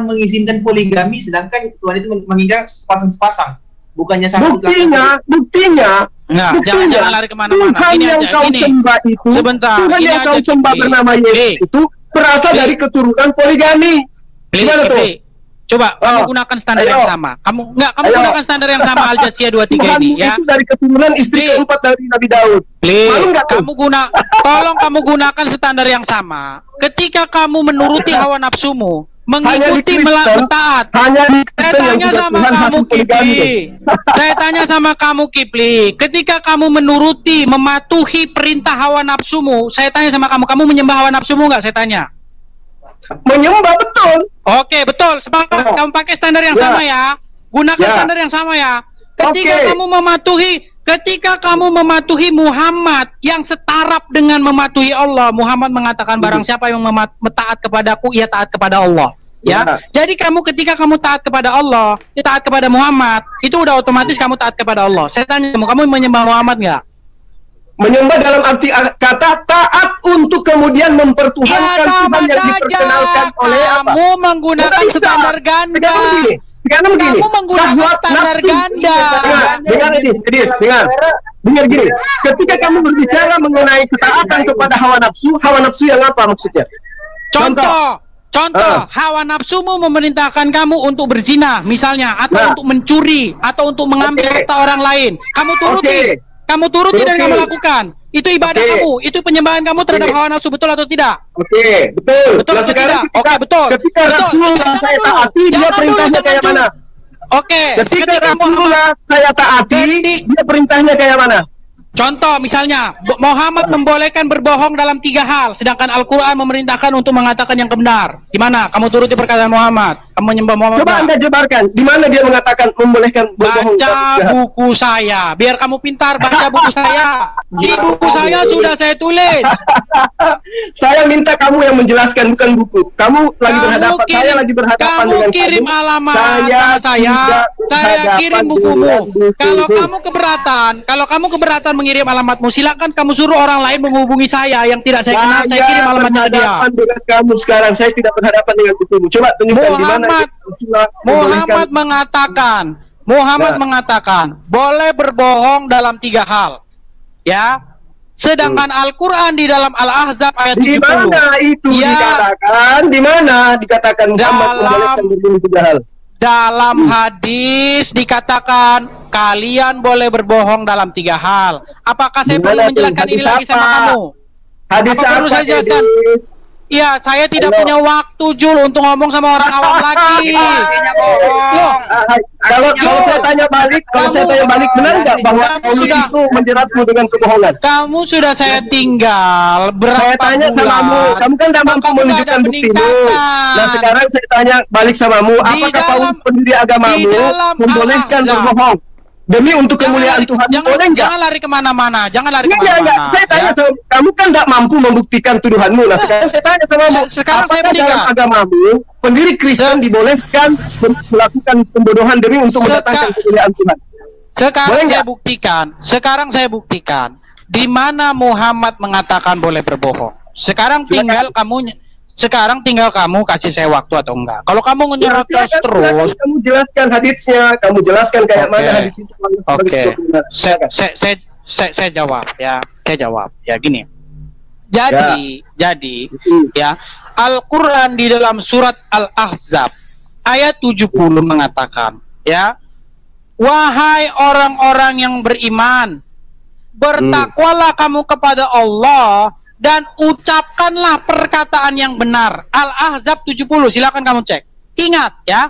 H: mengizinkan poligami sedangkan Tuhan itu menginginkan sepasang-sepasang? Bukannya satu
C: buktinya
B: jangan lari kemana-mana.
C: Tuhan yang kau sembah itu, Tuhan yang kau sembah bernama Yesus itu berasal dari keturunan poligami. Gimana tuh?
B: Coba kamu gunakan standar yang sama. Kamu gunakan standar yang sama Al-Jatsiyah 23 ini ya.
C: Itu dari keturunan istri keempat dari Nabi Daud.
B: Tolong kamu gunakan standar yang sama. Ketika kamu menuruti hawa nafsumu, mengikuti taat. Saya tanya sama kamu Kipli. Saya tanya sama kamu Kipli. Ketika kamu mematuhi perintah hawa nafsumu, saya tanya sama kamu, kamu menyembah hawa nafsumu nggak? Saya tanya.
C: Menyembah betul.
B: Oke betul. Sepakat. Kamu pakai standar yang sama ya. Gunakan standar yang sama ya. Ketika kamu mematuhi Muhammad yang setaraf dengan mematuhi Allah, Muhammad mengatakan barang siapa yang taat kepadaku, ia taat kepada Allah. Ya. Jadi ketika kamu taat kepada Allah, taat kepada Muhammad, itu udah otomatis kamu taat kepada Allah. Saya tanya kamu menyembah Muhammad nggak?
C: Menyembah dalam arti kata taat untuk kemudian mempertuhankan Tuhan yang diperkenalkan oleh apa?
B: Kamu menggunakan standar ganda.
C: Sekarang begini,
B: kamu menggunakan standar ganda.
C: Dengar gini. Ketika kamu berbicara mengenai ketaatan kepada hawa nafsu yang apa maksudnya?
B: Contoh, hawa nafsumu memerintahkan kamu untuk berzina, misalnya, atau untuk mencuri, atau untuk mengambil harta orang lain. Kamu turuti dan kamu lakukan. Itu ibadah kamu, itu penyembahan kamu terhadap hawa nafsu, betul atau tidak?
C: Betul.
B: Betul atau tidak? Betul.
C: Ketika Rasulullah saya taati, dia perintahnya kayak mana? Ketika Rasulullah saya taati, dia perintahnya kayak mana?
B: Contoh misalnya, Muhammad membolehkan berbohong dalam 3 hal, sedangkan Al-Quran memerintahkan untuk mengatakan yang benar. Gimana? Kamu turuti perkataan Muhammad? Kamu menyembah Muhammad?
C: Coba Anda jabarkan, di mana dia mengatakan membolehkan berbohong?
B: Baca buku saya, biar kamu pintar. Baca buku saya. Di buku saya sudah saya tulis.
C: Saya minta kamu yang menjelaskan, bukan buku. Kamu lagi berhadapan, saya lagi berhadapan dengan
B: kamu. Kirim alamat saya kirim bukumu. Kalau kamu keberatan mengirim alamatmu, silakan kamu suruh orang lain menghubungi saya yang tidak saya kenal, saya kirim alamatnya ke dia.
C: Dengan kamu sekarang, saya tidak berhadapan dengan bukumu. Coba tunjukkan di mana
B: Muhammad mengatakan boleh berbohong dalam 3 hal. Ya. Sedangkan Al-Quran di dalam Al-Ahzab ayat 70.
C: Di mana itu dikatakan? Di mana dikatakan Muhammad membolehkan berbohong 3 hal?
B: dalam hadis dikatakan kalian boleh berbohong dalam 3 hal. Apakah saya perlu menjelaskan ini lagi sama kamu?
C: Hadis apa
B: perlu saya jelaskan? Iya, saya tidak punya waktu Jul untuk ngomong sama orang awam lagi.
C: Kalau saya tanya balik, benar nggak bahwa Paulus itu menjeratmu dengan kebohongan?
B: Kamu sudah saya tinggal berapa
C: Saya tanya samamu, kamu kan tidak mampu menunjukkan buktimu. Nah sekarang saya tanya balik samamu, apakah Paulus pendiri agamamu membolehkan berbohong demi untuk kemuliaan Tuhan? Boleh nggak?
B: Jangan lari kemana-mana, jangan lari kemana-mana.
C: Saya tanya sama kamu, kan tidak mampu membuktikan tuduhanmu. Nah sekarang saya tanya samamu, apakah dalam agamamu pendiri Kristen dibolehkan melakukan pembodohan demi untuk mendatangkan kemuliaan Tuhan?
B: Sekarang saya buktikan di mana Muhammad mengatakan boleh berbohong. Sekarang tinggal kamu kasih saya waktu atau enggak. Kalau kamu nyerocos terus,
C: kamu jelaskan haditsnya, kamu jelaskan kayak mana hadits itu.
B: Oke. Saya jawab ya. Saya jawab ya gini. Jadi ya, Al-Qur'an di dalam surat Al-Ahzab ayat 70 mengatakan, ya, wahai orang-orang yang beriman, bertakwalah kamu kepada Allah dan ucapkanlah perkataan yang benar. Al-Ahzab 70, silakan kamu cek. Ingat ya,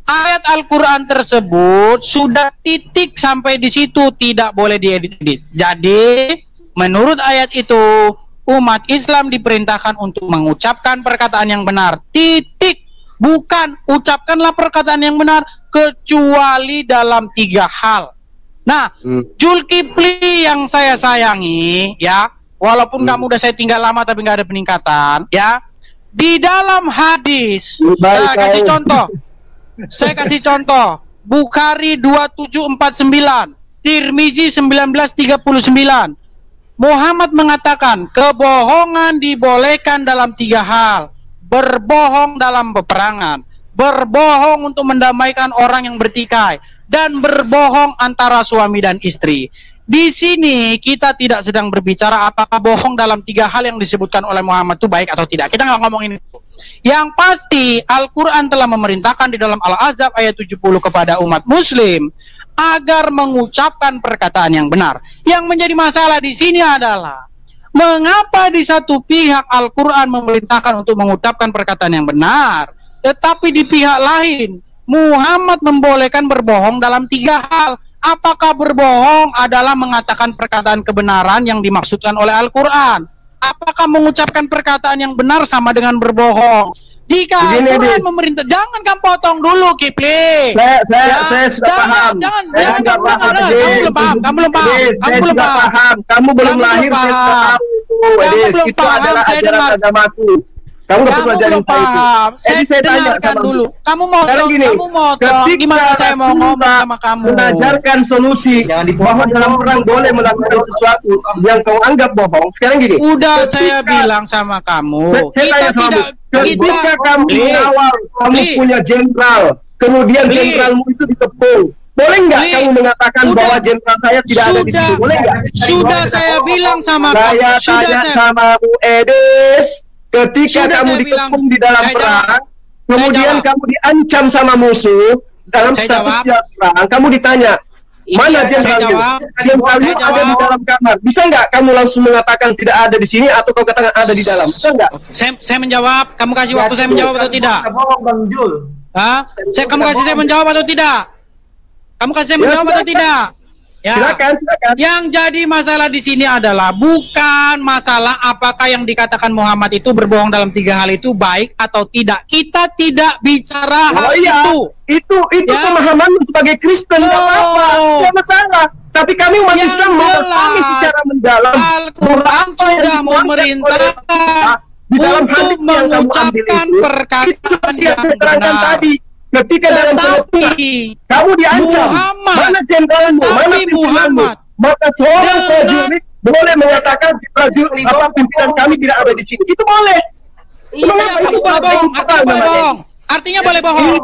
B: ayat Al-Quran tersebut sudah titik sampai di situ, tidak boleh diedit. Jadi menurut ayat itu umat Islam diperintahkan untuk mengucapkan perkataan yang benar. Titik. Bukan ucapkanlah perkataan yang benar kecuali dalam 3 hal. Nah, Zulkifli yang saya sayangi ya, walaupun kamu udah saya tinggal lama tapi nggak ada peningkatan ya, di dalam hadis saya kasih contoh Bukhari 2749, Tirmizi 1939, Muhammad mengatakan kebohongan dibolehkan dalam 3 hal: berbohong dalam peperangan, berbohong untuk mendamaikan orang yang bertikai, dan berbohong antara suami dan istri. Di sini kita tidak sedang berbicara apakah bohong dalam 3 hal yang disebutkan oleh Muhammad itu baik atau tidak. Kita nggak ngomongin itu. Yang pasti Al-Quran telah memerintahkan di dalam Al-Ahzab ayat 70 kepada umat Muslim agar mengucapkan perkataan yang benar. Yang menjadi masalah di sini adalah mengapa di satu pihak Al-Quran memerintahkan untuk mengucapkan perkataan yang benar, tetapi di pihak lain Muhammad membolehkan berbohong dalam 3 hal. Apakah berbohong adalah mengatakan perkataan kebenaran yang dimaksudkan oleh Al-Quran? Apakah mengucapkan perkataan yang benar sama dengan berbohong? Jika Al-Quran memerintah, jangan kamu potong dulu, Kipli.
C: Saya sudah paham.
B: Jangan, kamu belum paham.
C: Kamu belum lahir, saya sudah tahu itu. Itu adalah ajaran agamaku. Kamu nggak perlu ajarin
B: paham. Saya dengarkan dulu. Kamu mau gimana saya mau ngomong sama kamu?
C: Mengajarkan solusi bahwa dalam perang boleh melakukan sesuatu yang kau anggap bohong. Sekarang gini.
B: Udah saya bilang sama kamu.
C: Saya tanya sama kamu. Ketika kamu mengawal, kamu punya jenderal, kemudian jenderalmu itu ditepung. Boleh nggak kamu mengatakan bahwa jenderal saya tidak ada di sini? Boleh nggak?
B: Sudah saya bilang sama kamu.
C: Saya tanya sama Bu Edis. Ketika kamu dikepung di dalam perang, kemudian kamu diancam sama musuh dalam status perang, kamu ditanya, mana jenderalnya? Jenderalnya ada di dalam kamar. Bisa nggak kamu langsung mengatakan tidak ada di sini atau kau katakan ada di dalam? Bisa nggak?
B: Saya menjawab. Kamu kasih waktu saya menjawab atau tidak?
H: Bang Jul.
B: Kamu kasih saya menjawab atau tidak? Kamu kasih saya menjawab atau tidak? Ya.
C: Silakan.
B: Yang jadi masalah di sini adalah bukan masalah apakah yang dikatakan Muhammad itu berbohong dalam 3 hal itu baik atau tidak. Kita tidak bicara hal itu.
C: Itu ya. Pemahamanmu sebagai Kristen, nggak apa-apa, tidak masalah. Tapi kami umat Islam memahami secara mendalam.
B: Al-Quran sudah memerintahkan untuk mengucapkan perkataan yang benar.
C: Tadi. Ketika dalam kamu diancam, mana jenderalmu, mana pimpinanmu, maka seorang prajurit boleh mengatakan pimpinan kami tidak ada di sini. Itu boleh.
B: Iya, kamu boleh bohong. Artinya boleh bohong.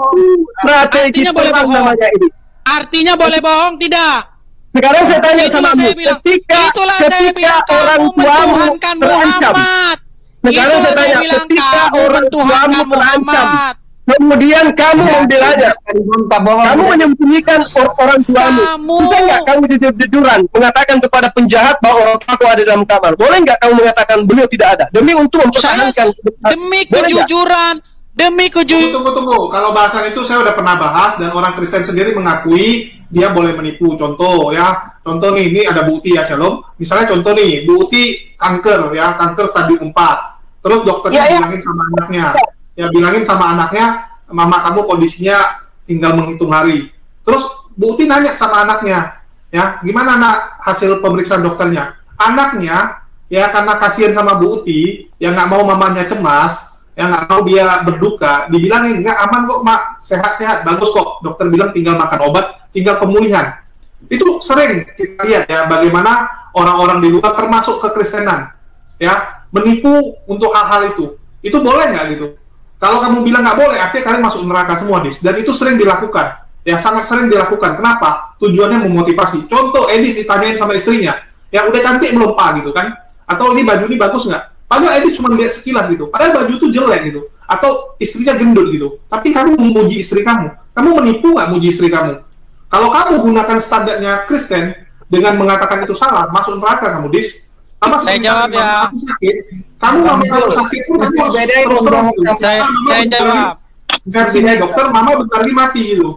C: Strategi perang namanya ini.
B: Artinya boleh bohong tidak?
C: Sekarang saya tanya samamu, ketika orang tuamu terancam. Sekarang saya tanya, ketika orang tuamu terancam, kemudian kamu membelanya, kamu menyembunyikan orang tuamu. Bisa nggak kamu jujur-jujuran mengatakan kepada penjahat bahwa orang aku ada dalam kamar? Boleh nggak kamu mengatakan beliau tidak ada demi untuk mempertahankan?
B: Demi kejujuran, demi kejujuran.
E: Tunggu. Kalau bahasan itu saya udah pernah bahas dan orang Kristen sendiri mengakui dia boleh menipu. Contoh nih, ini ada Bu Uti ya, Shalom. Misalnya contoh nih, Bu Uti kanker stadium 4. Terus dokternya bilangin sama anaknya, mama kamu kondisinya tinggal menghitung hari. Terus Bu Uti nanya sama anaknya, ya gimana nak hasil pemeriksaan dokternya? Anaknya ya karena kasihan sama Bu Uti, yang nggak mau mamanya cemas, yang nggak mau dia berduka, dibilangin nggak aman kok mak, sehat-sehat, bagus kok. Dokter bilang tinggal makan obat, tinggal pemulihan. Itu sering kita lihat ya bagaimana orang-orang di luar termasuk kekristenan ya menipu untuk hal-hal itu. Itu boleh nggak gitu? Kalau kamu bilang nggak boleh, artinya kalian masuk neraka semua, Dis. Dan itu sering dilakukan. Ya, sangat sering dilakukan. Kenapa? Tujuannya memotivasi. Contoh, Edis ditanyain sama istrinya, ya udah cantik belum, Pak, gitu kan? Atau ini baju ini bagus nggak? Padahal Edis cuma lihat sekilas gitu. Padahal baju itu jelek gitu. Atau istrinya gendut gitu. Tapi kamu memuji istri kamu. Kamu menipu nggak muji istri kamu? Kalau kamu gunakan standarnya Kristen dengan mengatakan itu salah, masuk neraka kamu, Dis.
B: Saya jawab ya.
E: Kamu kalau sakit pun kamu harus terus.
B: Saya jawab.
E: Versinya dokter, mama bentar lagi mati gitu.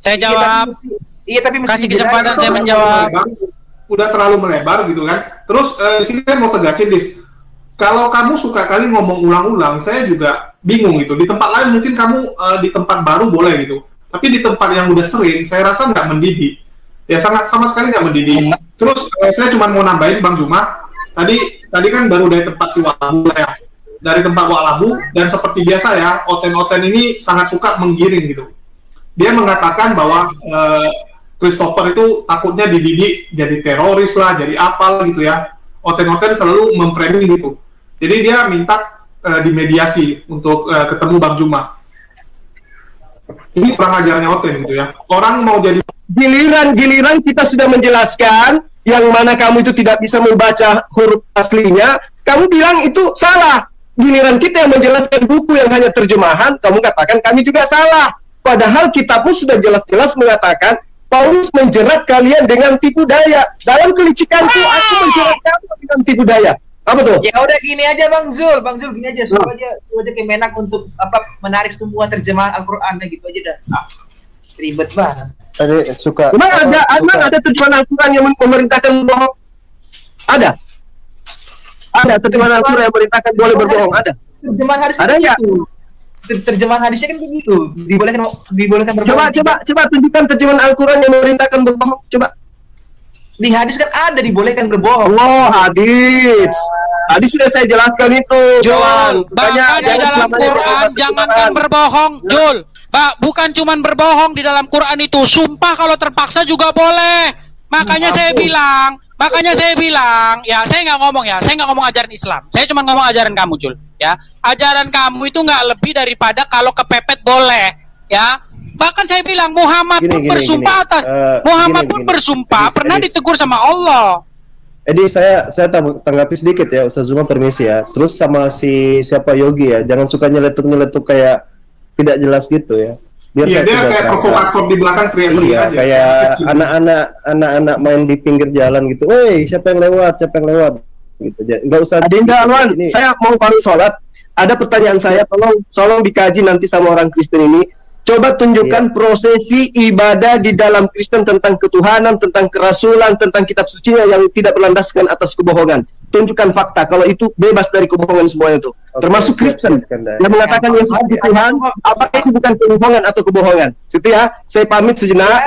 B: Saya jawab.
H: Iya, tapi
B: kasih kesempatan saya menjawab.
E: Udah terlalu melebar gitu kan. Terus di sini saya mau tegasin, Dis. Kalau kamu suka kali ngomong ulang-ulang, saya juga bingung gitu. Di tempat lain mungkin kamu di tempat baru boleh gitu. Tapi di tempat yang udah sering, saya rasa nggak mendidik. Ya sama sekali nggak mendidik. Terus saya cuma mau nambahin Bang Juma, tadi kan baru dari tempat si Walabu ya, dari tempat Walabu, dan seperti biasa ya, Oten-Oten ini sangat suka menggiring gitu. Dia mengatakan bahwa Christopher itu takutnya dididik jadi teroris lah, jadi apal gitu ya. Oten-Oten selalu memframing gitu. Jadi dia minta dimediasi untuk ketemu Bang Juma. Ini kurang ajarnya Oten gitu ya. Orang mau jadi giliran kita sudah menjelaskan yang mana kamu itu tidak bisa membaca huruf aslinya, kamu bilang itu salah. Giliran kita yang menjelaskan buku yang hanya terjemahan, kamu katakan kami juga salah. Padahal kita pun sudah jelas-jelas mengatakan Paulus menjerat kalian dengan tipu daya. Dalam kelicikanku aku menjerat kamu dengan tipu daya. Apa tuh?
H: Ya udah gini aja Bang Zul gini aja, suruh aja Kemenak untuk menarik semua terjemahan Al-Qur'annya gitu aja dah. Ribet banget.
G: Tadi suka.
C: Emang ada terjemahan Al-Quran yang memerintahkan berbohong? Ada terjemahan Al-Quran yang memerintahkan boleh berbohong? Ada.
H: Terjemahan hadis
C: ada nggak?
H: Terjemahan hadisnya kan begitu. Dibolehkan berbohong.
C: Coba tunjukkan terjemahan Al-Quran yang memerintahkan berbohong. Coba.
H: Di hadis kan ada dibolehkan berbohong.
C: Oh, hadis sudah saya jelaskan itu.
B: Jul, bahkan di dalam Quran jangankan berbohong, Jul. Bukan cuman berbohong di dalam Quran itu, sumpah kalau terpaksa juga boleh. Makanya saya bilang, ya saya nggak ngomong ajaran Islam. Saya cuma ngomong ajaran kamu, Jul. Ya, ajaran kamu itu nggak lebih daripada kalau kepepet boleh. Ya, bahkan saya bilang Muhammad pun bersumpah pernah ditegur sama Allah.
G: Jadi saya tanggapi sedikit ya, Ustaz Zuma permisi ya. Terus sama siapa Yogi ya, jangan suka nyeletuk kayak tidak jelas gitu ya. Biar
E: iya, dia kayak provokator di belakang teriak-teriak
G: aja. Kayak anak-anak main di pinggir jalan gitu. Woi, siapa yang lewat gitu. Enggak usah.
C: Adinda Alwan, saya mau baru sholat. Ada pertanyaan saya, tolong dikaji nanti sama orang Kristen ini. Coba tunjukkan prosesi ibadah di dalam Kristen tentang ketuhanan, tentang kerasulan, tentang kitab sucinya yang tidak berlandaskan atas kebohongan. Tunjukkan fakta, kalau itu bebas dari kebohongan semuanya itu. Termasuk Kristen yang mengatakan Yesus itu Tuhan, apakah itu bukan kebohongan atau kebohongan? Situ ya, saya pamit sejenak.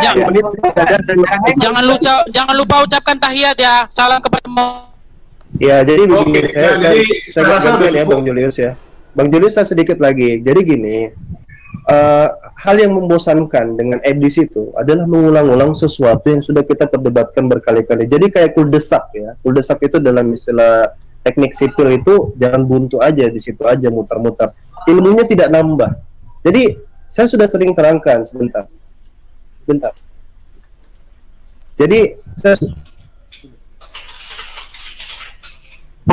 B: Jangan lupa ucapkan tahiyat ya. Salam kepada
G: ya, jadi begini, saya bantuin ya Bang Julius ya. Bang Julius saya sedikit lagi. Jadi gini, hal yang membosankan dengan iblis itu adalah mengulang-ulang sesuatu yang sudah kita perdebatkan berkali-kali. Jadi kayak kuldesak ya. Kuldesak itu dalam istilah teknik sipil itu jangan buntu aja di situ aja muter-muter. Ilmunya tidak nambah. Jadi saya sudah sering terangkan sebentar. Jadi saya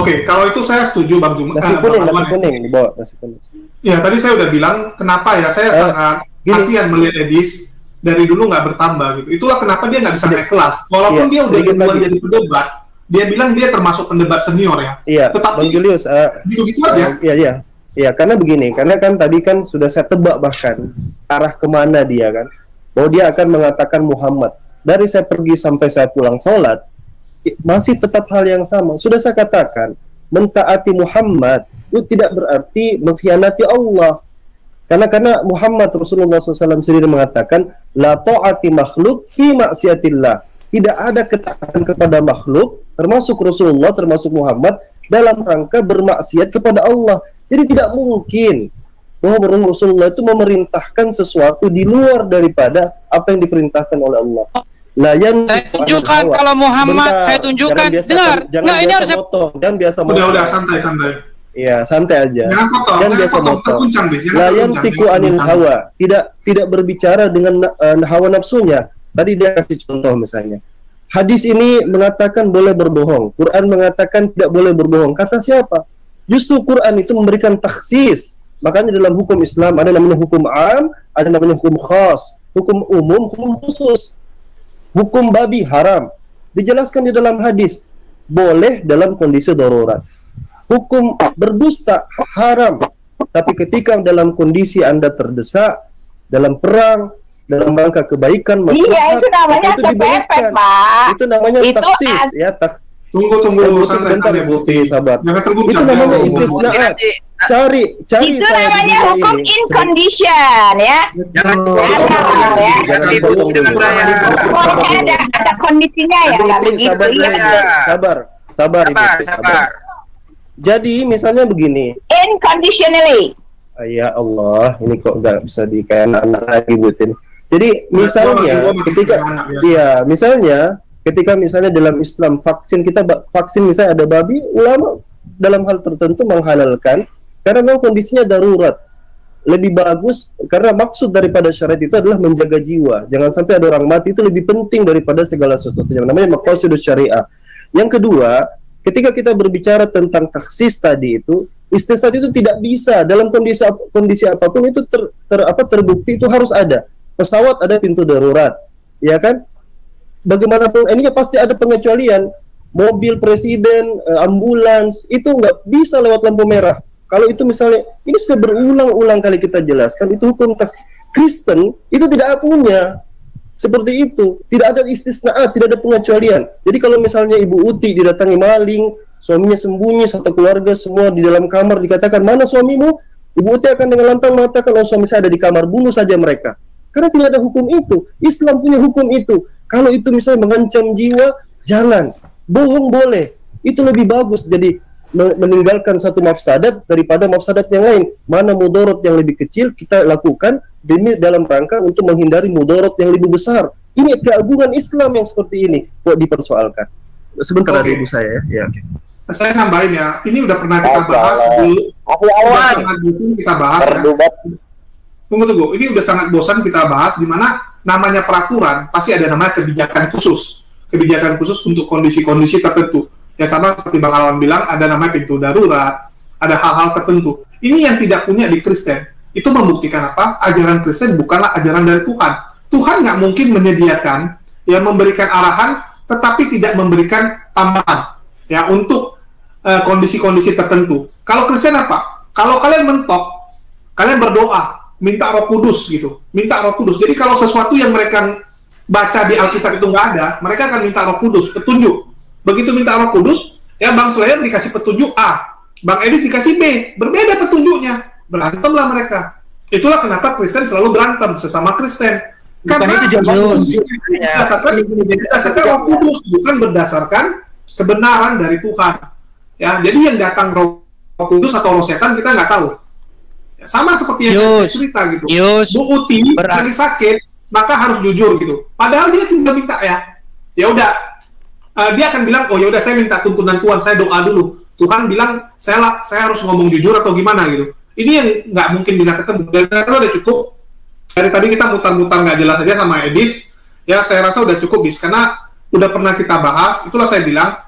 E: Oke, kalau itu saya setuju Bang Juma.
G: Nasi kuning dibawa nasi kuning.
E: Ya, tadi saya udah bilang kenapa ya saya sangat kasihan melihat Edis dari dulu nggak bertambah gitu. Itulah kenapa dia nggak bisa naik kelas. Walaupun dia udah duluan jadi pendebat, dia bilang dia termasuk pendebat senior ya.
G: Iya.
E: Tetapi
G: Bang Julius,
E: gitu aja.
G: Iya, karena begini, karena kan tadi kan sudah saya tebak bahkan arah kemana dia kan, bahwa dia akan mengatakan Muhammad. Dari saya pergi sampai saya pulang sholat, masih tetap hal yang sama. Sudah saya katakan, mentaati Muhammad itu tidak berarti mengkhianati Allah. Karena Muhammad Rasulullah SAW sendiri mengatakan, la ta'ati makhluk fi maksiatillah. Tidak ada ketaatan kepada makhluk, termasuk Rasulullah, termasuk Muhammad, dalam rangka bermaksiat kepada Allah. Jadi tidak mungkin bahwa Rasulullah itu memerintahkan sesuatu di luar daripada apa yang diperintahkan oleh Allah.
B: Saya tunjukkan kalau Muhammad, saya tunjukkan. Dengar, nggak ini harus
G: jangan biasa motong.
E: Udah santai.
G: Iya, santai aja.
E: Jangan
G: biasa motong. Layan tiku anil hawa, tidak berbicara dengan hawa nafsunya. Tadi dia kasih contoh misalnya. Hadis ini mengatakan boleh berbohong. Quran mengatakan tidak boleh berbohong. Kata siapa? Justru Quran itu memberikan taksis. Makanya dalam hukum Islam ada namanya hukum am, ada namanya hukum khas. Hukum umum, hukum khusus. Hukum babi haram. Dijelaskan di dalam hadis. Boleh dalam kondisi darurat. Hukum berdusta haram. Tapi ketika dalam kondisi Anda terdesak, dalam perang, dalam rangka kebaikan,
J: iya, itu namanya
G: itu dibolehkan. Itu namanya taksis, ya.
E: Tunggu,
G: sebentar Ibu, sabar. Itu namanya istisnaat. Cari
J: itu namanya hukum in condition, ya.
G: Jangan potong dulu.
J: Ada kondisinya ya, nggak begitu.
G: Sabar Ibu, sabar. Jadi misalnya begini.
J: Inconditionally.
G: Ya Allah, ini kok nggak bisa di kayak anak-anak lagi buatin. Jadi misalnya ketika misalnya dalam Islam vaksin misalnya ada babi, ulama dalam hal tertentu menghalalkan karena memang kondisinya darurat. Lebih bagus karena maksud daripada syariat itu adalah menjaga jiwa. Jangan sampai ada orang mati, itu lebih penting daripada segala sesuatu. Yang namanya maqasidus syariah. Yang kedua, ketika kita berbicara tentang taksis tadi itu, istisnat itu tidak bisa dalam kondisi apapun itu terbukti itu harus ada. Pesawat ada pintu darurat, ya kan? Bagaimanapun ini pasti ada pengecualian. Mobil presiden, ambulans itu nggak bisa lewat lampu merah. Kalau itu misalnya, ini sudah berulang-ulang kali kita jelaskan, itu hukum Kristen itu tidak punya seperti itu. Tidak ada istisnaat, tidak ada pengecualian. Jadi kalau misalnya Ibu Uti didatangi maling, suaminya sembunyi, satu keluarga semua di dalam kamar, dikatakan mana suamimu? Ibu Uti akan dengan lantang mengatakan, oh suami saya ada di kamar, bunuh saja mereka. Karena tidak ada hukum itu. Islam punya hukum itu. Kalau itu misalnya mengancam jiwa, jangan. Bohong boleh. Itu lebih bagus. Jadi meninggalkan satu mafsadat daripada mafsadat yang lain. Mana mudarat yang lebih kecil kita lakukan demi dalam rangka untuk menghindari mudarat yang lebih besar. Ini keagungan Islam yang seperti ini kok dipersoalkan. Sebentar ada ibu saya ya. Okay.
E: Saya nambahin ya. Ini udah pernah kita bahas dulu. Kita bahas ya. Tunggu. Ini udah sangat bosan kita bahas, di mana namanya peraturan pasti ada namanya kebijakan khusus untuk kondisi-kondisi tertentu. Ya sama seperti Bang Alwan bilang, ada namanya pintu darurat, ada hal-hal tertentu. Ini yang tidak punya di Kristen. Itu membuktikan apa? Ajaran Kristen bukanlah ajaran dari Tuhan. Tuhan nggak mungkin menyediakan, ya memberikan arahan, tetapi tidak memberikan tambahan, ya untuk kondisi-kondisi tertentu. Kalau Kristen apa? Kalau kalian mentok, kalian berdoa. Minta Roh Kudus gitu, minta Roh Kudus. Jadi kalau sesuatu yang mereka baca di Alkitab itu nggak ada, mereka akan minta Roh Kudus, petunjuk. Begitu minta Roh Kudus, ya Bang Slayer dikasih petunjuk A, Bang Edis dikasih B, berbeda petunjuknya, berantemlah mereka. Itulah kenapa Kristen selalu berantem sesama Kristen. Karena itu berdasarkan Roh Kudus, bukan berdasarkan kebenaran dari Tuhan. Ya, jadi yang datang Roh Kudus atau Roh Setan kita nggak tahu. Sama seperti yang saya cerita gitu. Bu Uti lagi sakit, maka harus jujur gitu. Padahal dia tinggal minta ya udah, dia akan bilang, oh ya udah saya minta tuntunan Tuhan, saya doa dulu. Tuhan bilang saya harus ngomong jujur atau gimana gitu. Ini yang nggak mungkin bisa ketemu. Dan saya rasa udah cukup. Dari tadi kita mutar-mutar nggak jelas aja sama Edis. Ya saya rasa udah cukup bis, karena udah pernah kita bahas. Itulah saya bilang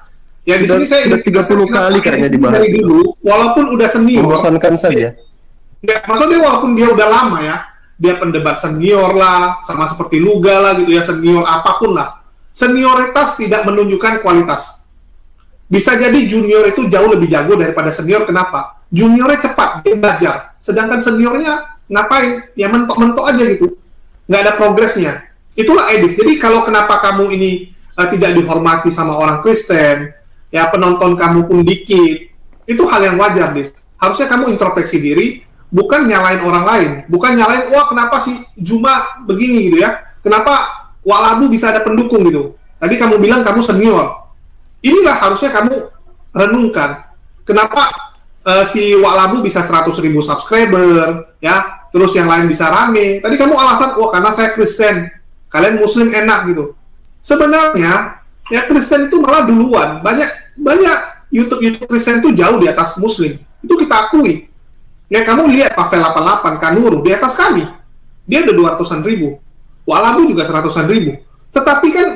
E: Ya di sini saya
G: sudah 30 kali kayaknya dibahas
E: dari dulu, walaupun udah senior.
G: Membosankan saja.
E: Ya, maksudnya walaupun dia udah lama ya, dia pendebat senior lah, sama seperti Luga lah gitu ya, senior apapun lah. Senioritas tidak menunjukkan kualitas. Bisa jadi junior itu jauh lebih jago daripada senior, kenapa? Juniornya cepat, dia belajar. Sedangkan seniornya ngapain? Ya mentok-mentok aja gitu. Nggak ada progresnya. Itulah Edis. Jadi kalau kenapa kamu ini tidak dihormati sama orang Kristen, ya penonton kamu pun dikit, itu hal yang wajar, Dis. Harusnya kamu introspeksi diri, bukan nyalain orang lain. Bukan nyalain, wah kenapa sih Juma begini gitu ya. Kenapa Walabu bisa ada pendukung gitu. Tadi kamu bilang kamu senior. Inilah harusnya kamu renungkan. Kenapa si Walabu bisa 100.000 subscriber, ya, terus yang lain bisa rame. Tadi kamu alasan, wah karena saya Kristen, kalian Muslim enak gitu. Sebenarnya, ya Kristen itu malah duluan. Banyak YouTube Kristen itu jauh di atas Muslim. Itu kita akui. Ya kamu lihat Pavel 88, Kanuru, di atas kami. Dia udah 200.000. Walabu juga 100.000. Tetapi kan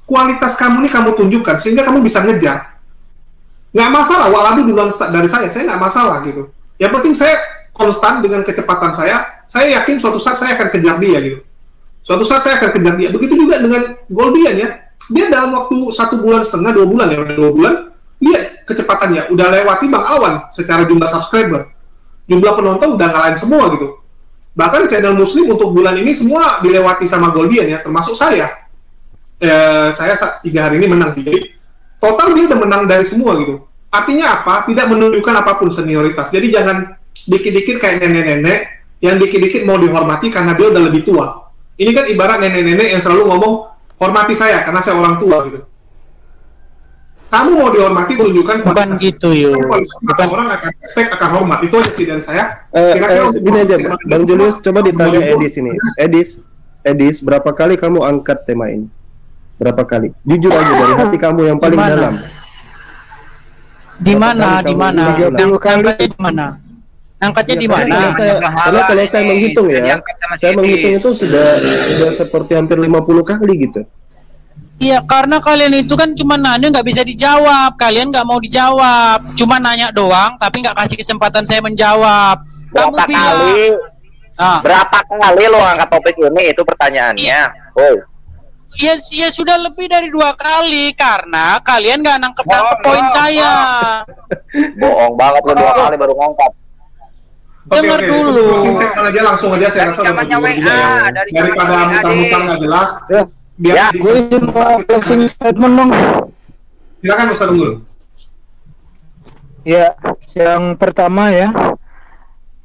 E: kualitas kamu ini kamu tunjukkan sehingga kamu bisa ngejar. Nggak masalah, Walabu duluan dari saya nggak masalah gitu. Yang penting saya konstan dengan kecepatan saya yakin suatu saat saya akan kejar dia gitu. Suatu saat saya akan kejar dia. Begitu juga dengan Goldian ya. Dia dalam waktu 1,5 bulan, 2 bulan ya, udah 2 bulan, lihat kecepatannya, udah lewati Bang Awan secara jumlah subscriber. Jumlah penonton udah ngalahin semua gitu. Bahkan channel Muslim untuk bulan ini semua dilewati sama Goldian ya, termasuk saya. Saya 3 hari ini menang sih. Jadi total dia udah menang dari semua gitu. Artinya apa? Tidak menunjukkan apapun senioritas. Jadi jangan dikit-dikit kayak nenek-nenek yang dikit-dikit mau dihormati karena dia udah lebih tua. Ini kan ibarat nenek-nenek yang selalu ngomong, hormati saya karena saya orang tua gitu. Kamu mau dihormati tunjukkan
B: bukan gitu yuk.
E: Bukan orang akan respect, akan hormat. Itu aja sih dari saya.
G: Gini aja, Bang Julius, coba ditanya Edis ini. Edis, berapa kali kamu angkat tema ini? Berapa kali? Jujur aja dari hati kamu yang paling dalam.
B: Di mana? Angkatnya di mana? Angkatnya di mana?
G: Karena kalau saya menghitung ya, saya menghitung itu sudah seperti hampir 50 kali gitu.
B: Iya, karena kalian itu kan cuma nanya nggak bisa dijawab. Kalian nggak mau dijawab. Cuma nanya doang, tapi nggak kasih kesempatan saya menjawab.
I: Berapa kali? Berapa kali lo angkat topik ini? Itu pertanyaannya. Oh.
B: Ya sudah lebih dari 2 kali karena kalian nggak nangkep poin saya.
I: Bohong banget lo 2 kali baru ngangkat.
B: Dengar dulu.
E: Langsung aja saya rasa daripada mutar-mutar nggak jelas. Biar
F: gue mau closing statement dong.
E: Silakan Ustaz Unggul.
F: Ya, yang pertama ya,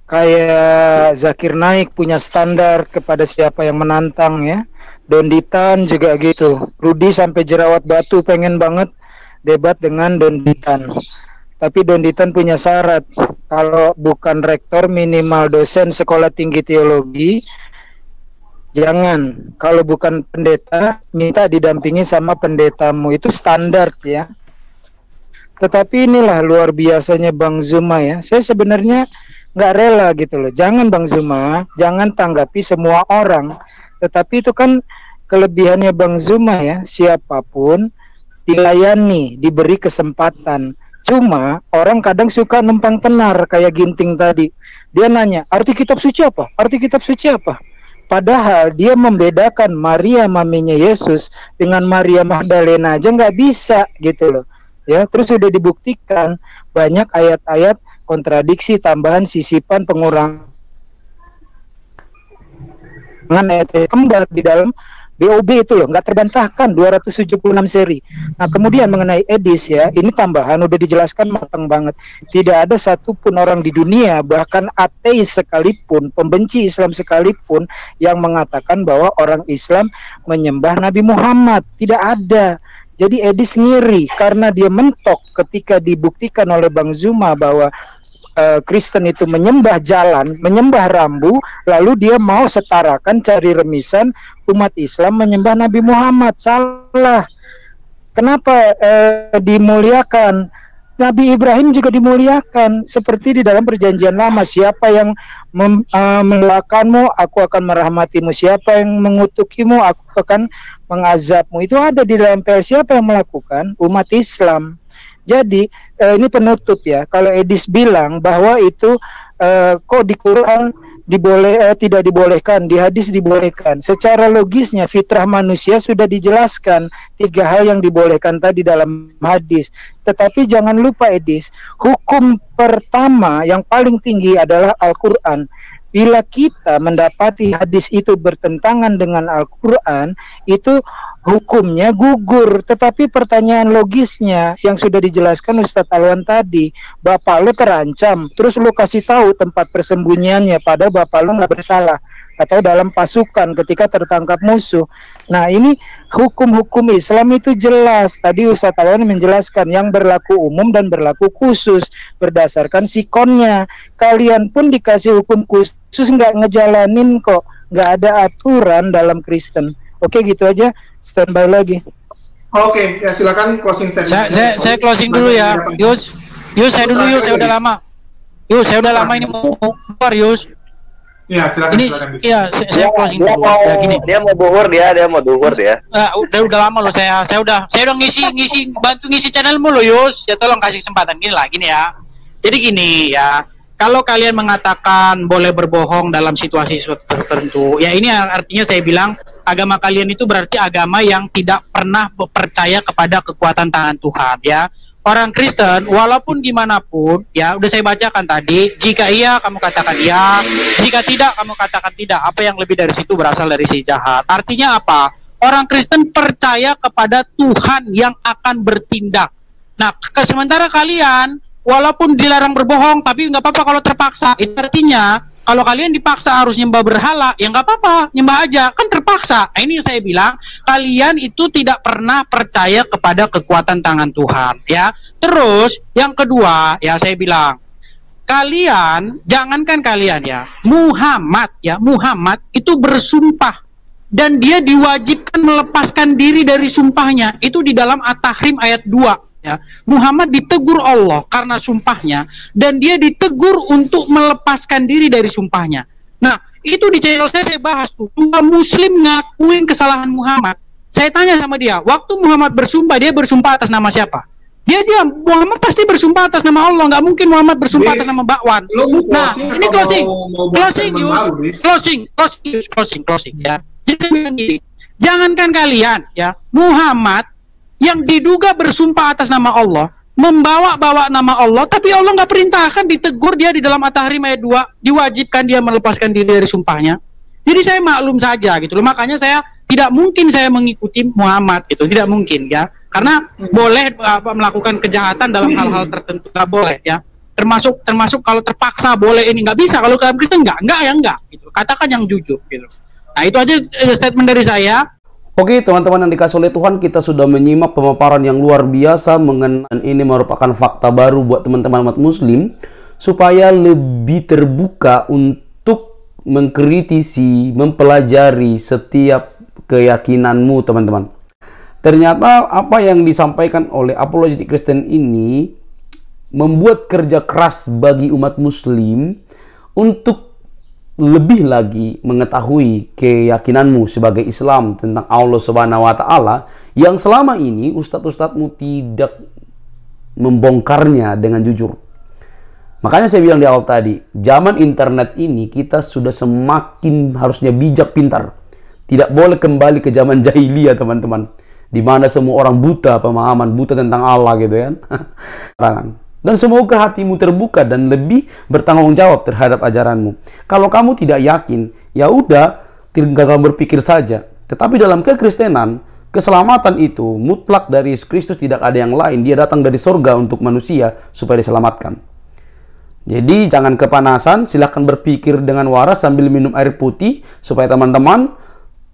F: kayak Zakir Naik punya standar kepada siapa yang menantang ya. Donditan juga gitu. Rudi sampai jerawat batu pengen banget debat dengan Donditan. Tapi Donditan punya syarat, kalau bukan rektor minimal dosen sekolah tinggi teologi. Jangan, kalau bukan pendeta, minta didampingi sama pendetamu. Itu standar ya. Tetapi inilah luar biasanya Bang Zuma ya. Saya sebenarnya nggak rela gitu loh. Jangan Bang Zuma, jangan tanggapi semua orang. Tetapi itu kan kelebihannya Bang Zuma ya. Siapapun dilayani, diberi kesempatan. Cuma orang kadang suka numpang tenar kayak Ginting tadi. Dia nanya, arti kitab suci apa? Arti kitab suci apa? Padahal dia membedakan Maria maminya Yesus dengan Maria Magdalena aja nggak bisa gitu loh. Ya, terus sudah dibuktikan banyak ayat-ayat kontradiksi, tambahan, sisipan, pengurangan ayat-ayat kembar di dalam BOB itu loh, nggak terbantahkan 276 seri. Nah kemudian mengenai Edis ya, ini tambahan udah dijelaskan matang banget. Tidak ada satupun orang di dunia, bahkan ateis sekalipun, pembenci Islam sekalipun, yang mengatakan bahwa orang Islam menyembah Nabi Muhammad. Tidak ada. Jadi Edis ngiri karena dia mentok ketika dibuktikan oleh Bang Zuma bahwa Kristen itu menyembah jalan, menyembah rambu, lalu dia mau setarakan, cari remisan umat Islam menyembah Nabi Muhammad. Salah. Kenapa dimuliakan? Nabi Ibrahim juga dimuliakan seperti di dalam perjanjian lama. Siapa yang mendoakanmu, aku akan merahmatimu. Siapa yang mengutukimu, aku akan mengazabmu. Itu ada di dalam PL. Siapa yang melakukan? Umat Islam. Jadi ini penutup ya. Kalau Edis bilang bahwa itu kok di Quran tidak dibolehkan, di hadis dibolehkan. Secara logisnya fitrah manusia sudah dijelaskan 3 hal yang dibolehkan tadi dalam hadis. Tetapi jangan lupa Edis, hukum pertama yang paling tinggi adalah Al-Quran. Bila kita mendapati hadis itu bertentangan dengan Al-Quran, itu hukumnya gugur. Tetapi pertanyaan logisnya yang sudah dijelaskan Ustadz Alwan tadi, bapak lu terancam, terus lu kasih tahu tempat persembunyiannya, padahal bapak lu nggak bersalah, atau dalam pasukan ketika tertangkap musuh. Nah, ini hukum-hukum Islam itu jelas. Tadi Ustadz Alwan menjelaskan yang berlaku umum dan berlaku khusus berdasarkan sikonnya. Kalian pun dikasih hukum khusus nggak ngejalanin kok, nggak ada aturan dalam Kristen. Oke, gitu aja. Standby lagi.
E: Oke, ya silakan closing statement.
B: Saya closing dulu ya. Yus, saya dulu Yus, saya udah lama. Yus, saya udah lama ini mau keluar Yus.
E: Ya, silakan.
B: Ini, iya, saya closing dulu. Ya, gini.
I: Dia mau duhur dia.
B: Udah lama loh saya udah bantu ngisi channelmu loh Yus. Ya tolong kasih kesempatan gini ya. Jadi gini ya. Kalau kalian mengatakan boleh berbohong dalam situasi tertentu, ya ini artinya saya bilang agama kalian itu berarti agama yang tidak pernah percaya kepada kekuatan tangan Tuhan ya. Orang Kristen walaupun dimanapun ya, udah saya bacakan tadi, jika iya kamu katakan iya, jika tidak kamu katakan tidak. Apa yang lebih dari situ berasal dari si jahat. Artinya apa? Orang Kristen percaya kepada Tuhan yang akan bertindak. Nah, sementara kalian walaupun dilarang berbohong, tapi nggak apa-apa kalau terpaksa. Itu artinya kalau kalian dipaksa harus nyembah berhala, ya nggak apa-apa, nyembah aja, kan terpaksa. Nah, ini yang saya bilang, kalian itu tidak pernah percaya kepada kekuatan tangan Tuhan, ya. Terus yang kedua, ya saya bilang, kalian, jangankan kalian ya, Muhammad itu bersumpah dan dia diwajibkan melepaskan diri dari sumpahnya. Itu di dalam At-Tahrim ayat 2. Ya, Muhammad ditegur Allah karena sumpahnya dan dia ditegur untuk melepaskan diri dari sumpahnya. Nah, itu di channel saya bahas tuh. Dua muslim ngakuin kesalahan Muhammad. Saya tanya sama dia, waktu Muhammad bersumpah, dia bersumpah atas nama siapa? Dia Muhammad pasti bersumpah atas nama Allah, nggak mungkin Muhammad bersumpah atas nama Bakwan. Nah, ini closing ya. Jadi jangankan kalian ya, Muhammad yang diduga bersumpah atas nama Allah, membawa-bawa nama Allah, tapi Allah nggak perintahkan, ditegur dia di dalam At-Tahrim ayat 2, diwajibkan dia melepaskan diri dari sumpahnya. Jadi saya maklum saja gitu loh, makanya saya tidak mungkin saya mengikuti Muhammad itu, tidak mungkin ya, karena boleh melakukan kejahatan dalam hal-hal tertentu, nggak boleh ya, termasuk kalau terpaksa boleh, ini nggak bisa, kalau dalam Kristen nggak gitu, katakan yang jujur gitu. Nah itu aja statement dari saya.
A: Oke teman-teman yang dikasih oleh Tuhan, kita sudah menyimak pemaparan yang luar biasa mengenai ini, merupakan fakta baru buat teman-teman umat muslim supaya lebih terbuka untuk mengkritisi, mempelajari setiap keyakinanmu teman-teman. Ternyata apa yang disampaikan oleh apologetik Kristen ini membuat kerja keras bagi umat muslim untuk lebih lagi mengetahui keyakinanmu sebagai Islam tentang Allah Subhanahu wa Ta'ala yang selama ini ustadz-ustadzmu tidak membongkarnya dengan jujur. Makanya saya bilang di awal tadi, zaman internet ini kita sudah semakin harusnya bijak, pintar. Tidak boleh kembali ke zaman jahiliyah teman-teman, di mana semua orang buta pemahaman, buta tentang Allah gitu kan. Dan semoga hatimu terbuka dan lebih bertanggung jawab terhadap ajaranmu. Kalau kamu tidak yakin, ya udah, tinggal berpikir saja. Tetapi dalam kekristenan, keselamatan itu mutlak dari Yesus Kristus, tidak ada yang lain. Dia datang dari surga untuk manusia supaya diselamatkan. Jadi jangan kepanasan, silahkan berpikir dengan waras sambil minum air putih supaya teman-teman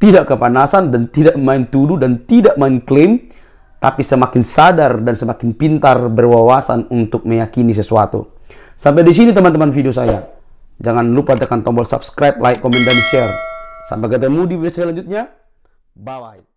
A: tidak kepanasan dan tidak main tuduh dan tidak main klaim, tapi semakin sadar dan semakin pintar berwawasan untuk meyakini sesuatu. Sampai di sini teman-teman video saya. Jangan lupa tekan tombol subscribe, like, komen, dan share. Sampai ketemu di video selanjutnya. Bye-bye.